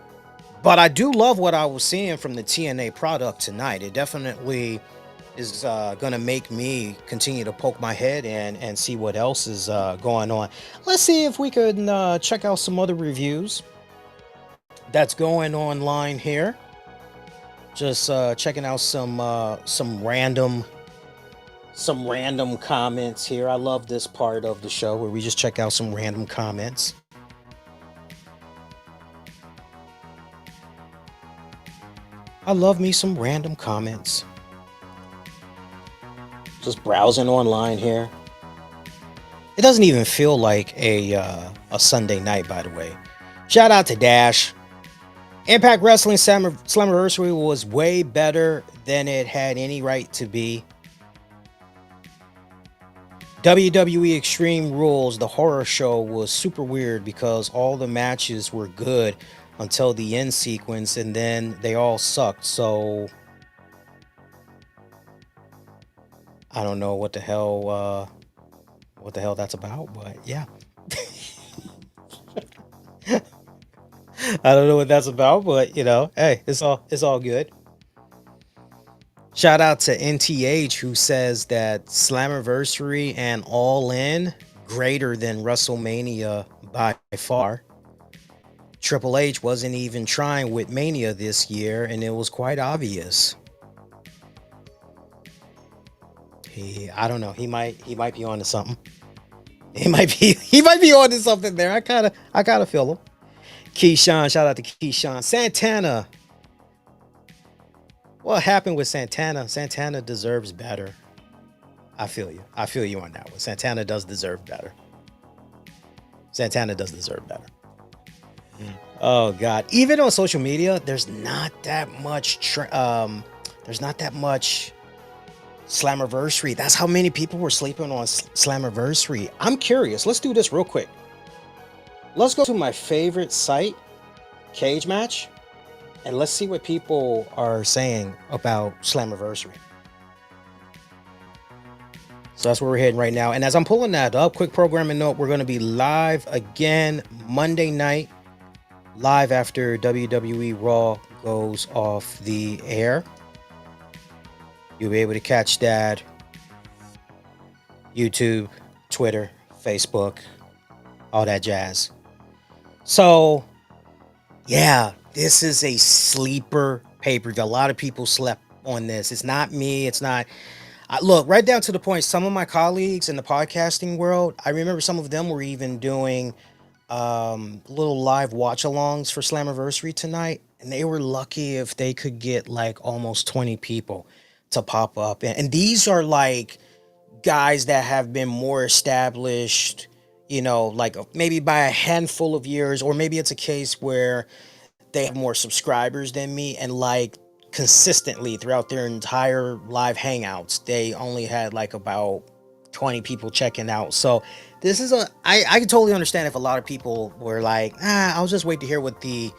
but I do love what I was seeing from the TNA product tonight. It definitely is gonna make me continue to poke my head in and see what else is going on. Let's see if we could check out some other reviews that's going online here. Just checking out some random comments here. I love this part of the show where we just check out some random comments. I love me some random comments. Just browsing online here. It doesn't even feel like a Sunday night, by the way. Shout out to Dash. Impact Wrestling Slammiversary was way better than it had any right to be. WWE Extreme Rules, the horror show, was super weird because all the matches were good until the end sequence, and then they all sucked. So I don't know what the hell that's about, but yeah. I don't know what that's about, but you know, hey, it's all good. Shout out to NTH who says that Slammiversary and All In greater than WrestleMania by far. Triple H wasn't even trying with Mania this year, and it was quite obvious. I don't know. He might be onto something. He might be onto something there. I kind of feel him. Keyshawn, shout out to Keyshawn. Santana. What happened with Santana? Santana deserves better. I feel you. I feel you on that one. Santana does deserve better. Santana does deserve better. Oh God! Even on social media, there's not that much. There's not that much Slammiversary. That's how many people were sleeping on Slammiversary. I'm curious. Let's do this real quick. Let's go to my favorite site, Cage Match, and let's see what people are saying about Slammiversary. So that's where we're heading right now. And as I'm pulling that up, quick programming note, we're going to be live again Monday night, live after WWE Raw goes off the air. You'll be able to catch that YouTube, Twitter, Facebook, all that jazz. So, yeah, this is a sleeper pay-per-view. A lot of people slept on this. It's not me. It's not... look, right down to the point, some of my colleagues in the podcasting world, I remember some of them were even doing little live watch-alongs for Slammiversary tonight, and they were lucky if they could get like almost 20 people to pop up. And these are like guys that have been more established, you know, like maybe by a handful of years, or maybe it's a case where they have more subscribers than me, and like consistently throughout their entire live hangouts, they only had like about 20 people checking out. So this is I can totally understand if a lot of people were like, I'll just wait to hear what the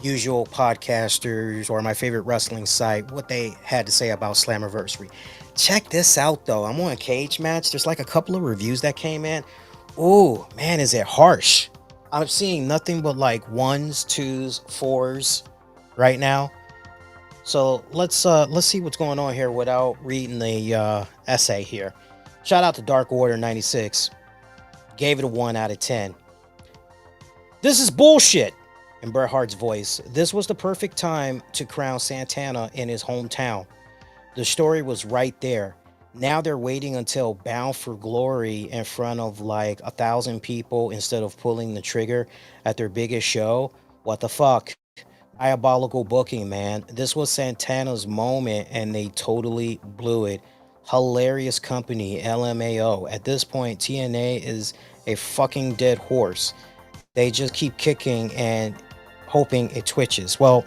usual podcasters or my favorite wrestling site, what they had to say about Slammiversary. Check this out though. I'm on Cage Match. There's like a couple of reviews that came in. Oh man, is it harsh? I'm seeing nothing but like 1s, 2s, 4s right now. So let's see what's going on here without reading the essay here. Shout out to Dark Order 96. Gave it a 1 out of 10. This is bullshit. In Bret Hart's voice, this was the perfect time to crown Santana in his hometown. The story was right there. Now they're waiting until Bound for Glory in front of like 1,000 people instead of pulling the trigger at their biggest show. What the fuck? Diabolical booking, man. This was Santana's moment and they totally blew it. Hilarious company, LMAO. At this point, TNA is a fucking dead horse. They just keep kicking and hoping it twitches. Well,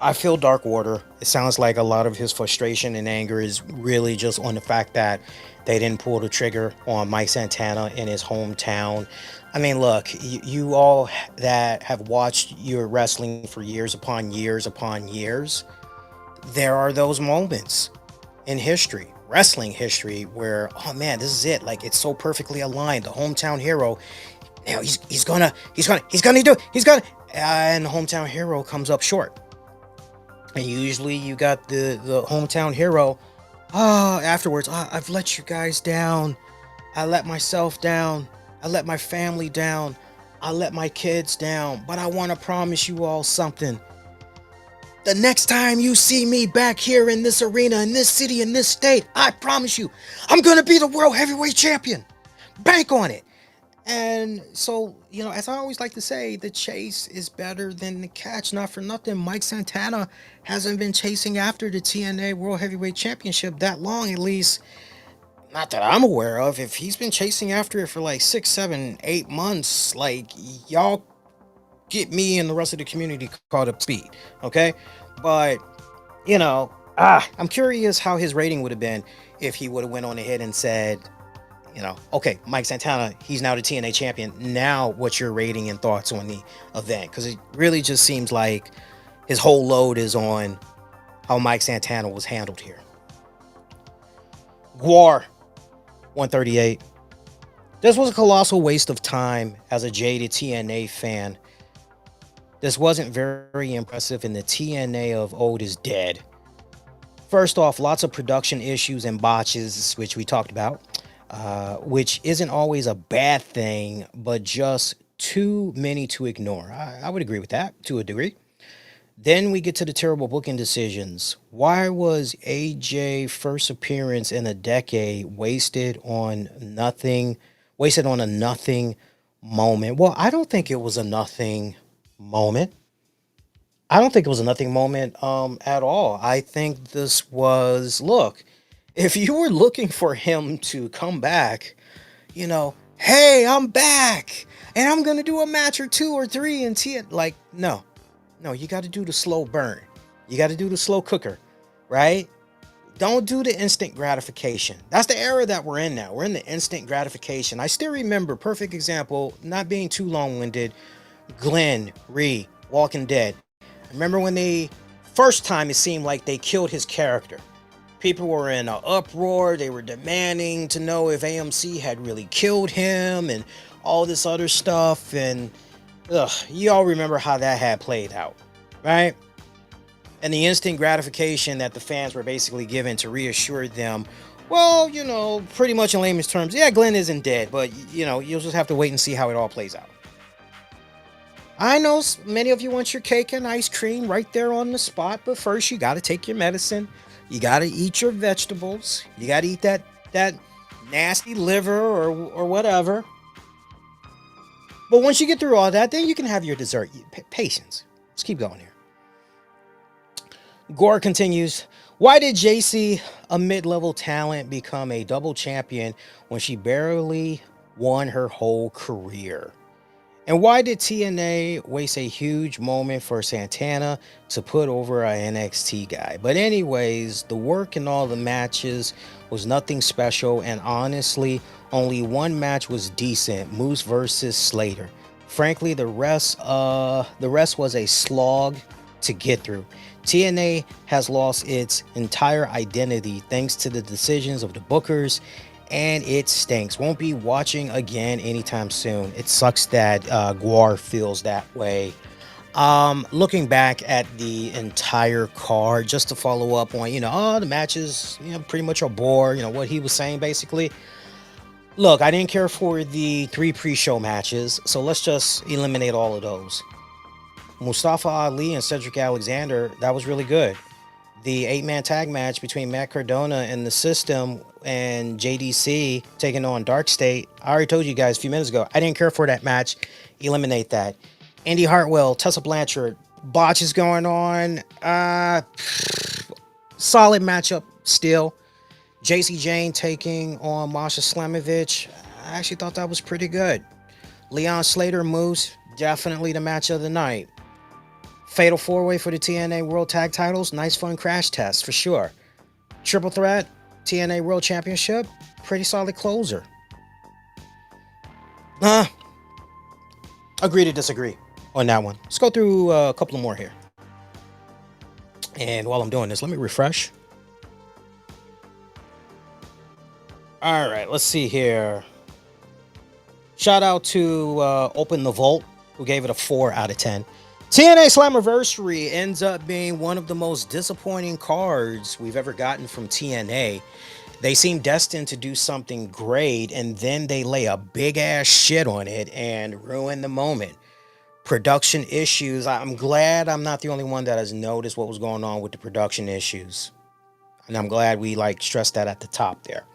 I feel Dark Order. It sounds like a lot of his frustration and anger is really just on the fact that they didn't pull the trigger on Mike Santana in his hometown. I mean, look, you all that have watched your wrestling for years upon years upon years, there are those moments in history, wrestling history, where, oh man, this is it. Like, it's so perfectly aligned. The hometown hero, now he's gonna do it. And the hometown hero comes up short. And usually you got the hometown hero, afterwards, I've let you guys down. I let myself down. I let my family down. I let my kids down. But I want to promise you all something. The next time you see me back here in this arena, in this city, in this state, I promise you, I'm going to be the World Heavyweight Champion. Bank on it. And so, you know, as I always like to say, the chase is better than the catch. Not for nothing, Mike Santana hasn't been chasing after the TNA World Heavyweight Championship that long, at least. Not that I'm aware of. If he's been chasing after it for like 6, 7, 8 months, like, y'all get me and the rest of the community caught up speed, okay? But, you know, I'm curious how his rating would have been if he would have went on ahead and said, you know, okay, Mike Santana, he's now the TNA champion. Now, what's your rating and thoughts on the event? Because it really just seems like his whole load is on how Mike Santana was handled here. Guar, 138. This was a colossal waste of time as a jaded TNA fan. This wasn't very impressive, and the TNA of old is dead. First off, lots of production issues and botches, which we talked about. which isn't always a bad thing, but just too many to ignore. I would agree with that to a degree. Then we get to the terrible booking decisions. Why was AJ first appearance in a decade wasted on nothing? Wasted on a nothing moment. Well, I don't think it was a nothing moment. I don't think it was a nothing moment at all. I think this was, look, if you were looking for him to come back, hey, I'm back and I'm going to do a match or two or three and see it. Like, no, you got to do the slow burn. You got to do the slow cooker, right? Don't do the instant gratification. That's the era that we're in now. We're in the instant gratification. I still remember, perfect example, not being too long-winded, Glenn Ree, Walking Dead. Remember when first time it seemed like they killed his character. People were in an uproar. They were demanding to know if AMC had really killed him and all this other stuff. And you all remember how that had played out, right? And the instant gratification that the fans were basically given to reassure them, well, pretty much in layman's terms, yeah, Glenn isn't dead, but, you'll just have to wait and see how it all plays out. I know many of you want your cake and ice cream right there on the spot, but first you got to take your medicine. You got to eat your vegetables. You got to eat that nasty liver or whatever. But once you get through all that, then you can have your dessert. Patience. Let's keep going here. Gore continues. Why did Jacy, a mid-level talent, become a double champion when she barely won her whole career? And why did TNA waste a huge moment for Santana to put over an NXT guy? But anyways, the work in all the matches was nothing special, and honestly, only one match was decent, Moose versus Slater. Frankly, the rest was a slog to get through. TNA has lost its entire identity thanks to the decisions of the bookers, and it stinks. Won't be watching again anytime soon. It sucks that Guar feels that way. Looking back at the entire card, just to follow up on, the matches, pretty much a bore, what he was saying basically. Look, I didn't care for the 3 pre-show matches, so let's just eliminate all of those. Mustafa Ali and Cedric Alexander, that was really good. The 8-man tag match between Matt Cardona and the System and JDC taking on Dark State. I already told you guys a few minutes ago, I didn't care for that match. Eliminate that. Indi Hartwell, Tessa Blanchard, botches going on. Solid matchup still. Jacy Jayne taking on Masha Slamovich. I actually thought that was pretty good. Leon Slater Moose, definitely the match of the night. Fatal 4-way for the TNA World Tag Titles. Nice fun crash test for sure. Triple threat, TNA World Championship. Pretty solid closer. Agree to disagree on that one. Let's go through a couple more here. And while I'm doing this, let me refresh. All right, let's see here. Shout out to Open the Vault, who gave it a 4 out of 10. TNA Slammiversary ends up being one of the most disappointing cards we've ever gotten from TNA. They seem destined to do something great, and then they lay a big ass shit on it and ruin the moment. Production issues. I'm glad I'm not the only one that has noticed what was going on with the production issues. And I'm glad we stressed that at the top there.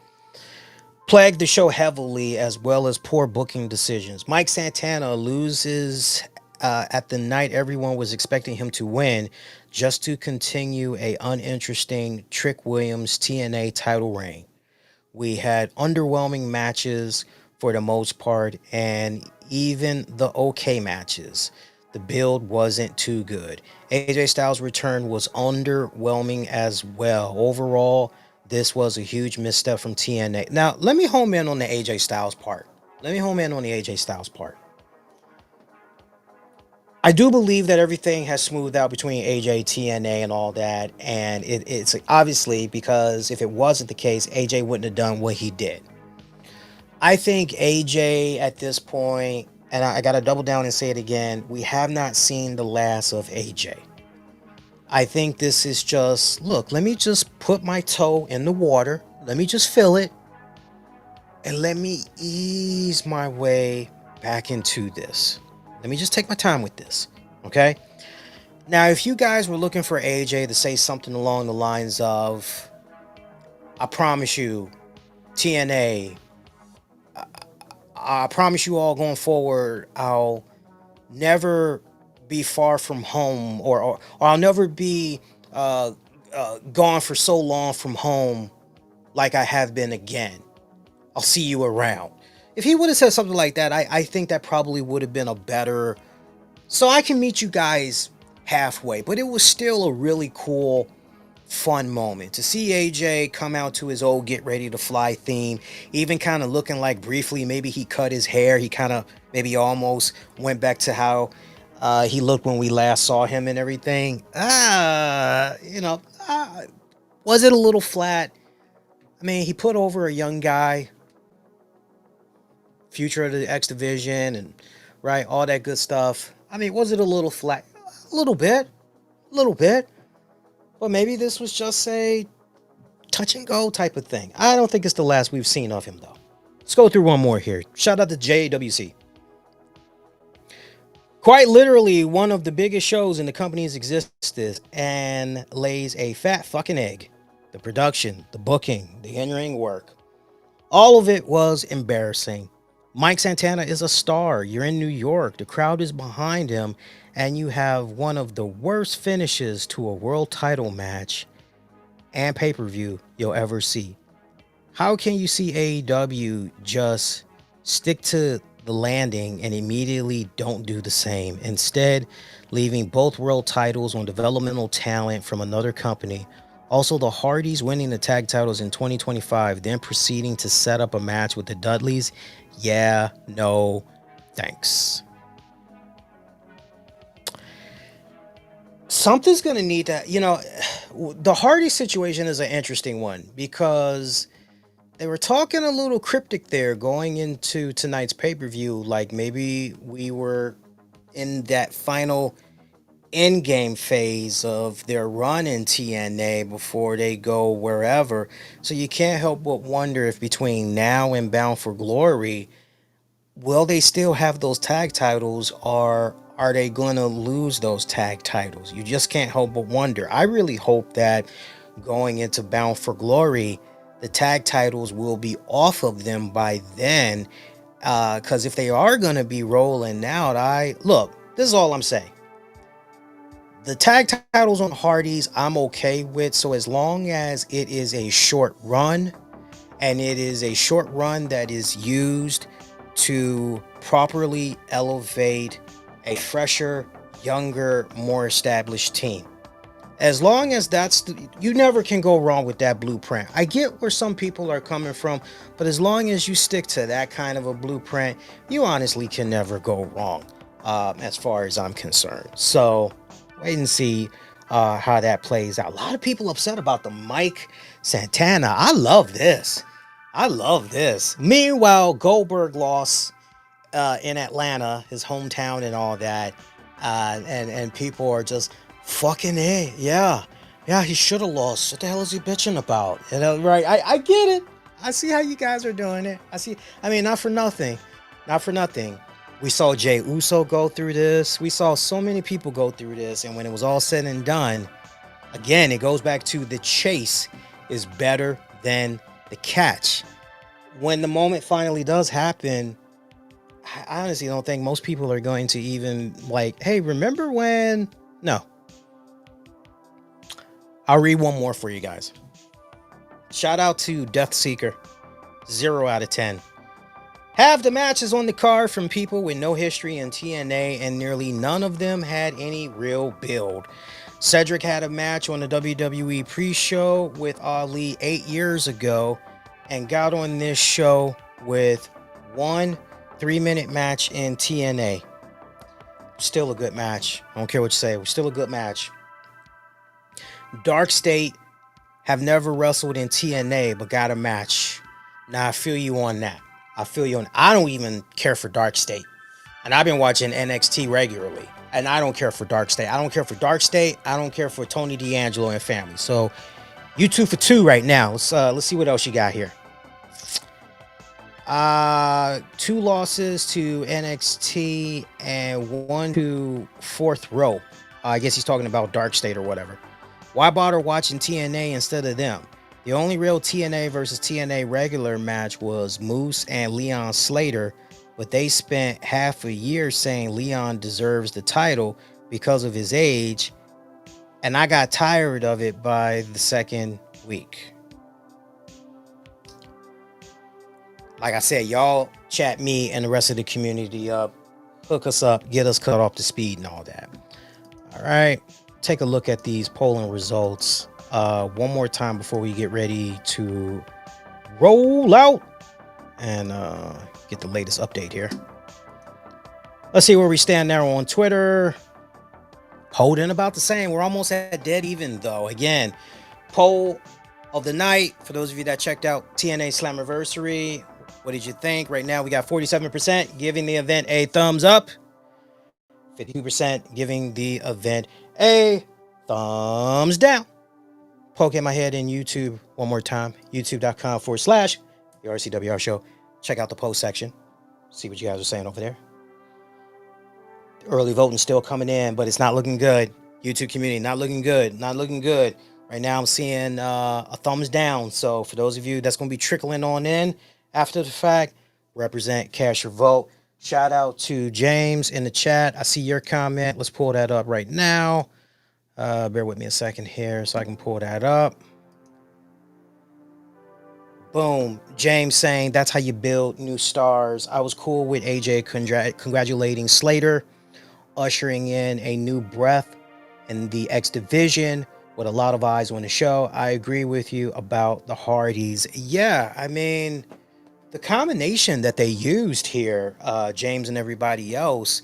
Plagued the show heavily, as well as poor booking decisions. Mike Santana loses at the night everyone was expecting him to win, just to continue a uninteresting Trick Williams TNA title reign. We had underwhelming matches for the most part, and even the okay matches, the build wasn't too good. AJ Styles' return was underwhelming as well. Overall, this was a huge misstep from TNA. Now, let me home in on the AJ Styles part. I do believe that everything has smoothed out between AJ, TNA, and all that. And it's obviously because if it wasn't the case, AJ wouldn't have done what he did. I think AJ at this point, and I got to double down and say it again, we have not seen the last of AJ. I think this is just, look, let me just put my toe in the water. Let me just feel it. and let me ease my way back into this. Let me just take my time with this, okay? Now, if you guys were looking for AJ to say something along the lines of, I promise you, TNA, I promise you all going forward, I'll never be far from home, or I'll never be gone for so long from home like I have been again. I'll see you around. If he would have said something like that, I think that probably would have been a better, so I can meet you guys halfway. But it was still a really cool, fun moment to see AJ come out to his old Get Ready to Fly theme, even kind of looking like briefly maybe he cut his hair. He kind of maybe almost went back to how he looked when we last saw him and everything. Was it a little flat? I mean, he put over a young guy, future of the X Division, and right, all that good stuff. I mean, was it a little flat? A little bit. But maybe this was just a touch and go type of thing. I don't think it's the last we've seen of him, though. Let's go through one more here. Shout out to JWC. Quite literally one of the biggest shows in the company's existence, and lays a fat fucking egg. The production, the booking, the in-ring work, all of it was embarrassing. Mike Santana is a star. You're in New York. The crowd is behind him, and you have one of the worst finishes to a world title match and pay-per-view you'll ever see. How can you see AEW just stick to the landing and immediately don't do the same, instead leaving both world titles on developmental talent from another company? Also, the Hardys winning the tag titles in 2025, then proceeding to set up a match with the Dudleys. Yeah, no, thanks. Something's going to need to, the Hardy situation is an interesting one, because they were talking a little cryptic there going into tonight's pay-per-view, like maybe we were in that final end-game phase of their run in TNA before they go wherever. So you can't help but wonder if between now and Bound for Glory, will they still have those tag titles, or are they going to lose those tag titles? You just can't help but wonder. I really hope that going into Bound for Glory, the tag titles will be off of them by then, because if they are going to be rolling out, this is all I'm saying. The tag titles on Hardys, I'm okay with. So as long as it is a short run, and it is a short run that is used to properly elevate a fresher, younger, more established team. As long as you never can go wrong with that blueprint. I get where some people are coming from, but as long as you stick to that kind of a blueprint, you honestly can never go wrong, as far as I'm concerned. So wait and see how that plays out. A lot of people upset about the Mike Santana. I love this. Meanwhile, Goldberg lost in Atlanta, his hometown, and all that, and people are just fucking it. Yeah, he should have lost. What the hell is he bitching about? Right? I get it. I see how you guys are doing it. Not for nothing. We saw Jey Uso go through this. We saw so many people go through this. And when it was all said and done, again, it goes back to the chase is better than the catch. When the moment finally does happen, I honestly don't think most people are going to even hey, remember when? No. I'll read one more for you guys. Shout out to Death Seeker. 0 out of 10. Half the matches on the card from people with no history in TNA, and nearly none of them had any real build. Cedric had a match on the WWE pre-show with Ali 8 years ago, and got on this show with 1 3-minute match in TNA. Still a good match. I don't care what you say. It was still a good match. Dark State have never wrestled in TNA, but got a match. Now I feel you on that. I don't even care for Dark State. And I've been watching NXT regularly. And I don't care for Dark State. I don't care for Tony D'Angelo and family. So you 2 for 2 right now. Let's see what else you got here. Two losses to NXT and one to Fourth Row. I guess he's talking about Dark State or whatever. Why bother watching TNA instead of them? The only real TNA versus TNA regular match was Moose and Leon Slater, but they spent half a year saying Leon deserves the title because of his age, and I got tired of it by the second week. Like I said, y'all chat me and the rest of the community up, hook us up, get us cut off to speed and all that. All right, take a look at these polling results one more time before we get ready to roll out and get the latest update here. Let's see where we stand now on Twitter. Holding about the same. We're almost at dead even though. Again, poll of the night for those of you that checked out TNA Slammiversary. What did you think? Right now we got 47% giving the event a thumbs up, 52% giving the event a thumbs down. Poking my head in YouTube one more time, youtube.com/the RCWR show. Check out the post section, see what you guys are saying over there. Early voting still coming in, but it's not looking good. YouTube community, not looking good. Right now I'm seeing a thumbs down. So for those of you that's going to be trickling on in after the fact, represent, cast your vote. Shout out to James in the chat. I see your comment. Let's pull that up right now. Bear with me a second here so I can pull that up. Boom. James saying that's how you build new stars. I was cool with AJ congratulating Slater, ushering in a new breath in the X division with a lot of eyes on the show. I agree with you about the Hardys. Yeah, I mean, the combination that they used here, James and everybody else,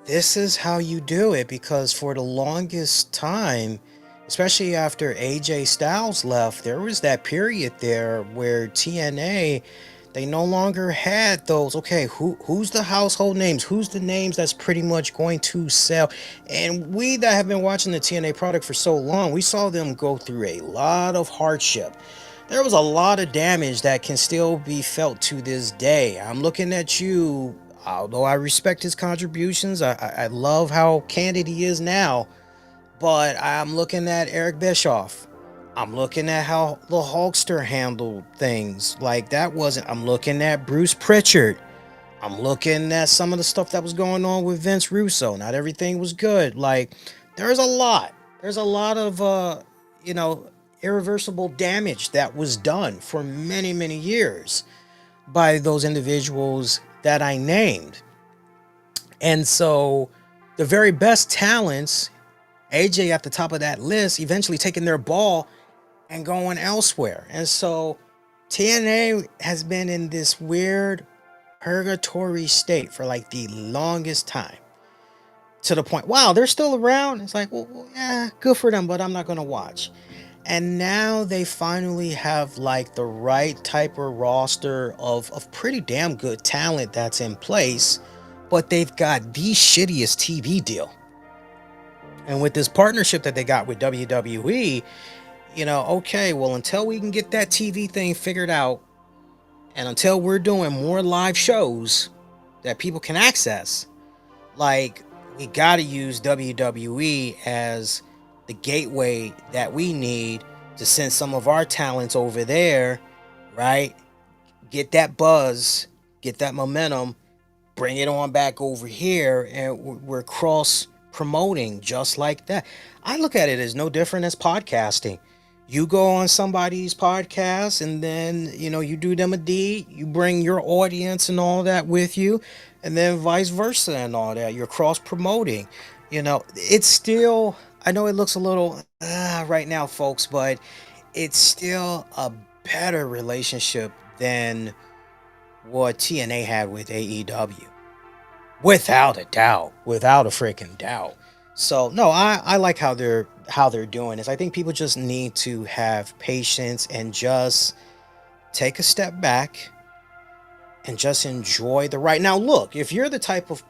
this is how you do it, because for the longest time, especially after AJ Styles left, there was that period there where TNA, they no longer had those, okay, who's the household names? Who's the names that's pretty much going to sell? And we that have been watching the TNA product for so long, we saw them go through a lot of hardship. There was a lot of damage that can still be felt to this day. I'm looking at you, although I respect his contributions, I love how candid he is now, but I'm looking at Eric Bischoff. I'm looking at how the Hulkster handled things. Like, that wasn't... I'm looking at Bruce Pritchard. I'm looking at some of the stuff that was going on with Vince Russo. Not everything was good. Like, there's a lot. There's a lot of, irreversible damage that was done for many, many years by those individuals that I named. And so the very best talents, AJ at the top of that list, eventually taking their ball and going elsewhere. And so TNA has been in this weird purgatory state for like the longest time, to the point, wow, they're still around. It's like, well, yeah, good for them, but I'm not going to watch. And now they finally have like the right type of roster of pretty damn good talent that's in place, but they've got the shittiest TV deal. And with this partnership that they got with WWE, okay, well, until we can get that TV thing figured out, and until we're doing more live shows that people can access, like, we got to use WWE as the gateway that we need to send some of our talents over there, right? Get that buzz, get that momentum, bring it on back over here, and we're cross promoting just like that. I look at it as no different as podcasting. You go on somebody's podcast and then, you do them a deed, you bring your audience and all that with you, and then vice versa and all that. You're cross promoting. It's still, I know it looks a little right now, folks, but it's still a better relationship than what TNA had with AEW. Without a doubt. Without a freaking doubt. So, no, I like how they're doing this. I think people just need to have patience and just take a step back and just enjoy the ride. Now, look, if you're the type of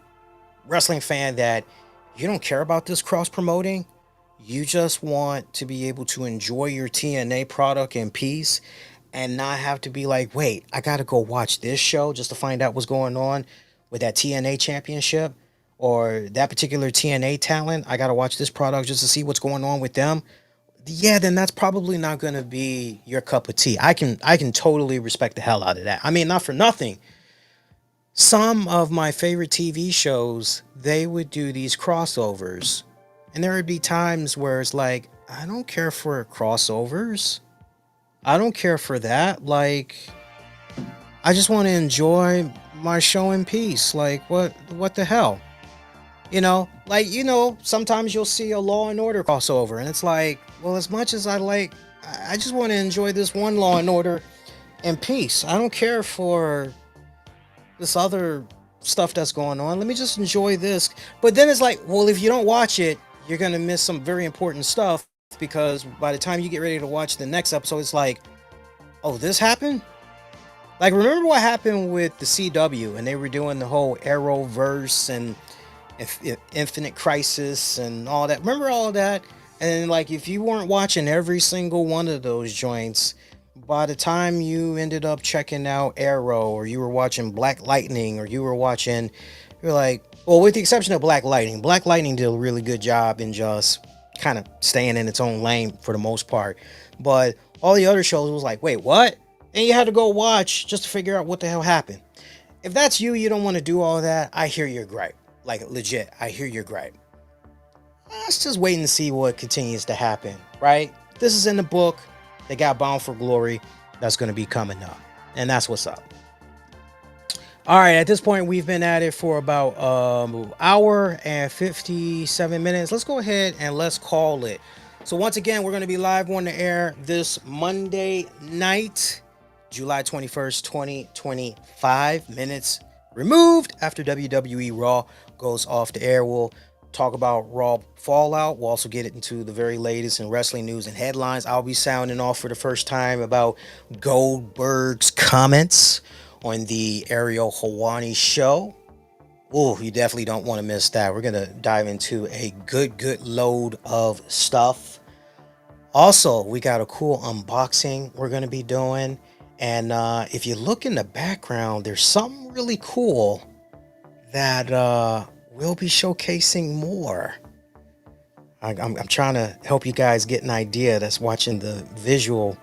wrestling fan that you don't care about this cross-promoting, you just want to be able to enjoy your TNA product in peace and not have to be like, wait, I gotta go watch this show just to find out what's going on with that TNA championship or that particular TNA talent. I gotta watch this product just to see what's going on with them. Yeah, then that's probably not gonna be your cup of tea. I can totally respect the hell out of that. I mean, not for nothing. Some of my favorite TV shows, they would do these crossovers. And there would be times where it's like, I don't care for crossovers. I don't care for that. Like, I just want to enjoy my show in peace. Like, what the hell? Like, sometimes you'll see a Law and Order crossover, and it's like, well, as much as I just want to enjoy this one Law and Order in peace. I don't care for this other stuff that's going on. Let me just enjoy this. But then it's like, well, if you don't watch it, you're going to miss some very important stuff, because by the time you get ready to watch the next episode, it's like, oh, this happened? Like, remember what happened with the CW, and they were doing the whole Arrowverse and Infinite Crisis and all that. Remember all that? And like, if you weren't watching every single one of those joints, by the time you ended up checking out Arrow, or you were watching Black Lightning, or you're like, well, with the exception of Black Lightning did a really good job in just kind of staying in its own lane for the most part. But all the other shows was like, wait, what? And you had to go watch just to figure out what the hell happened. If that's you don't want to do all that, I hear your gripe. Like, legit, I hear your gripe. Let's just wait and see what continues to happen, right? This is in the book. They got Bound for Glory. That's going to be coming up. And that's what's up. All right, at this point, we've been at it for about an hour and 57 minutes. Let's go ahead and let's call it. So once again, we're going to be live on the air this Monday night, July 21st, 2025. Minutes removed after WWE Raw goes off the air. We'll talk about Raw Fallout. We'll also get into the very latest in wrestling news and headlines. I'll be sounding off for the first time about Goldberg's comments on the Ariel Helwani show. Oh, you definitely don't want to miss that. We're going to dive into a good load of stuff. Also, we got a cool unboxing we're going to be doing. And if you look in the background, there's something really cool that we'll be showcasing more. I'm trying to help you guys get an idea that's watching the visual,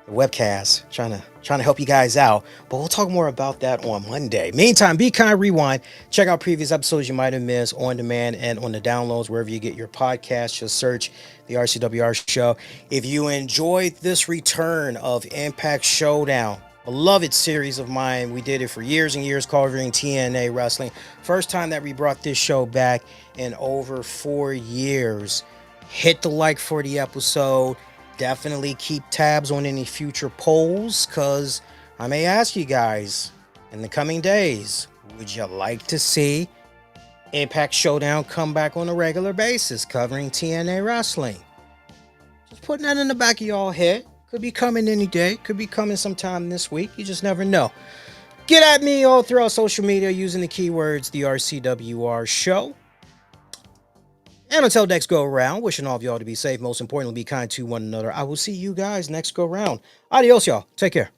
the webcast, trying to help you guys out. But we'll talk more about that on Monday. Meantime, be kind, rewind. Check out previous episodes you might have missed on demand and on the downloads, wherever you get your podcast. Just search the RCWR Show. If you enjoyed this return of Impact Showdown, beloved series of mine, we did it for years and years covering TNA wrestling. First time that we brought this show back in over 4 years. Hit the like for the episode. Definitely keep tabs on any future polls, because I may ask you guys in the coming days, would you like to see Impact Showdown come back on a regular basis covering TNA wrestling? Just putting that in the back of y'all head. Could be coming any day. Could be coming sometime this week. You just never know. Get at me all throughout social media using the keywords the RCWR Show. And until next go around, wishing all of y'all to be safe. Most importantly, be kind to one another. I will see you guys next go round. Adios, y'all. Take care.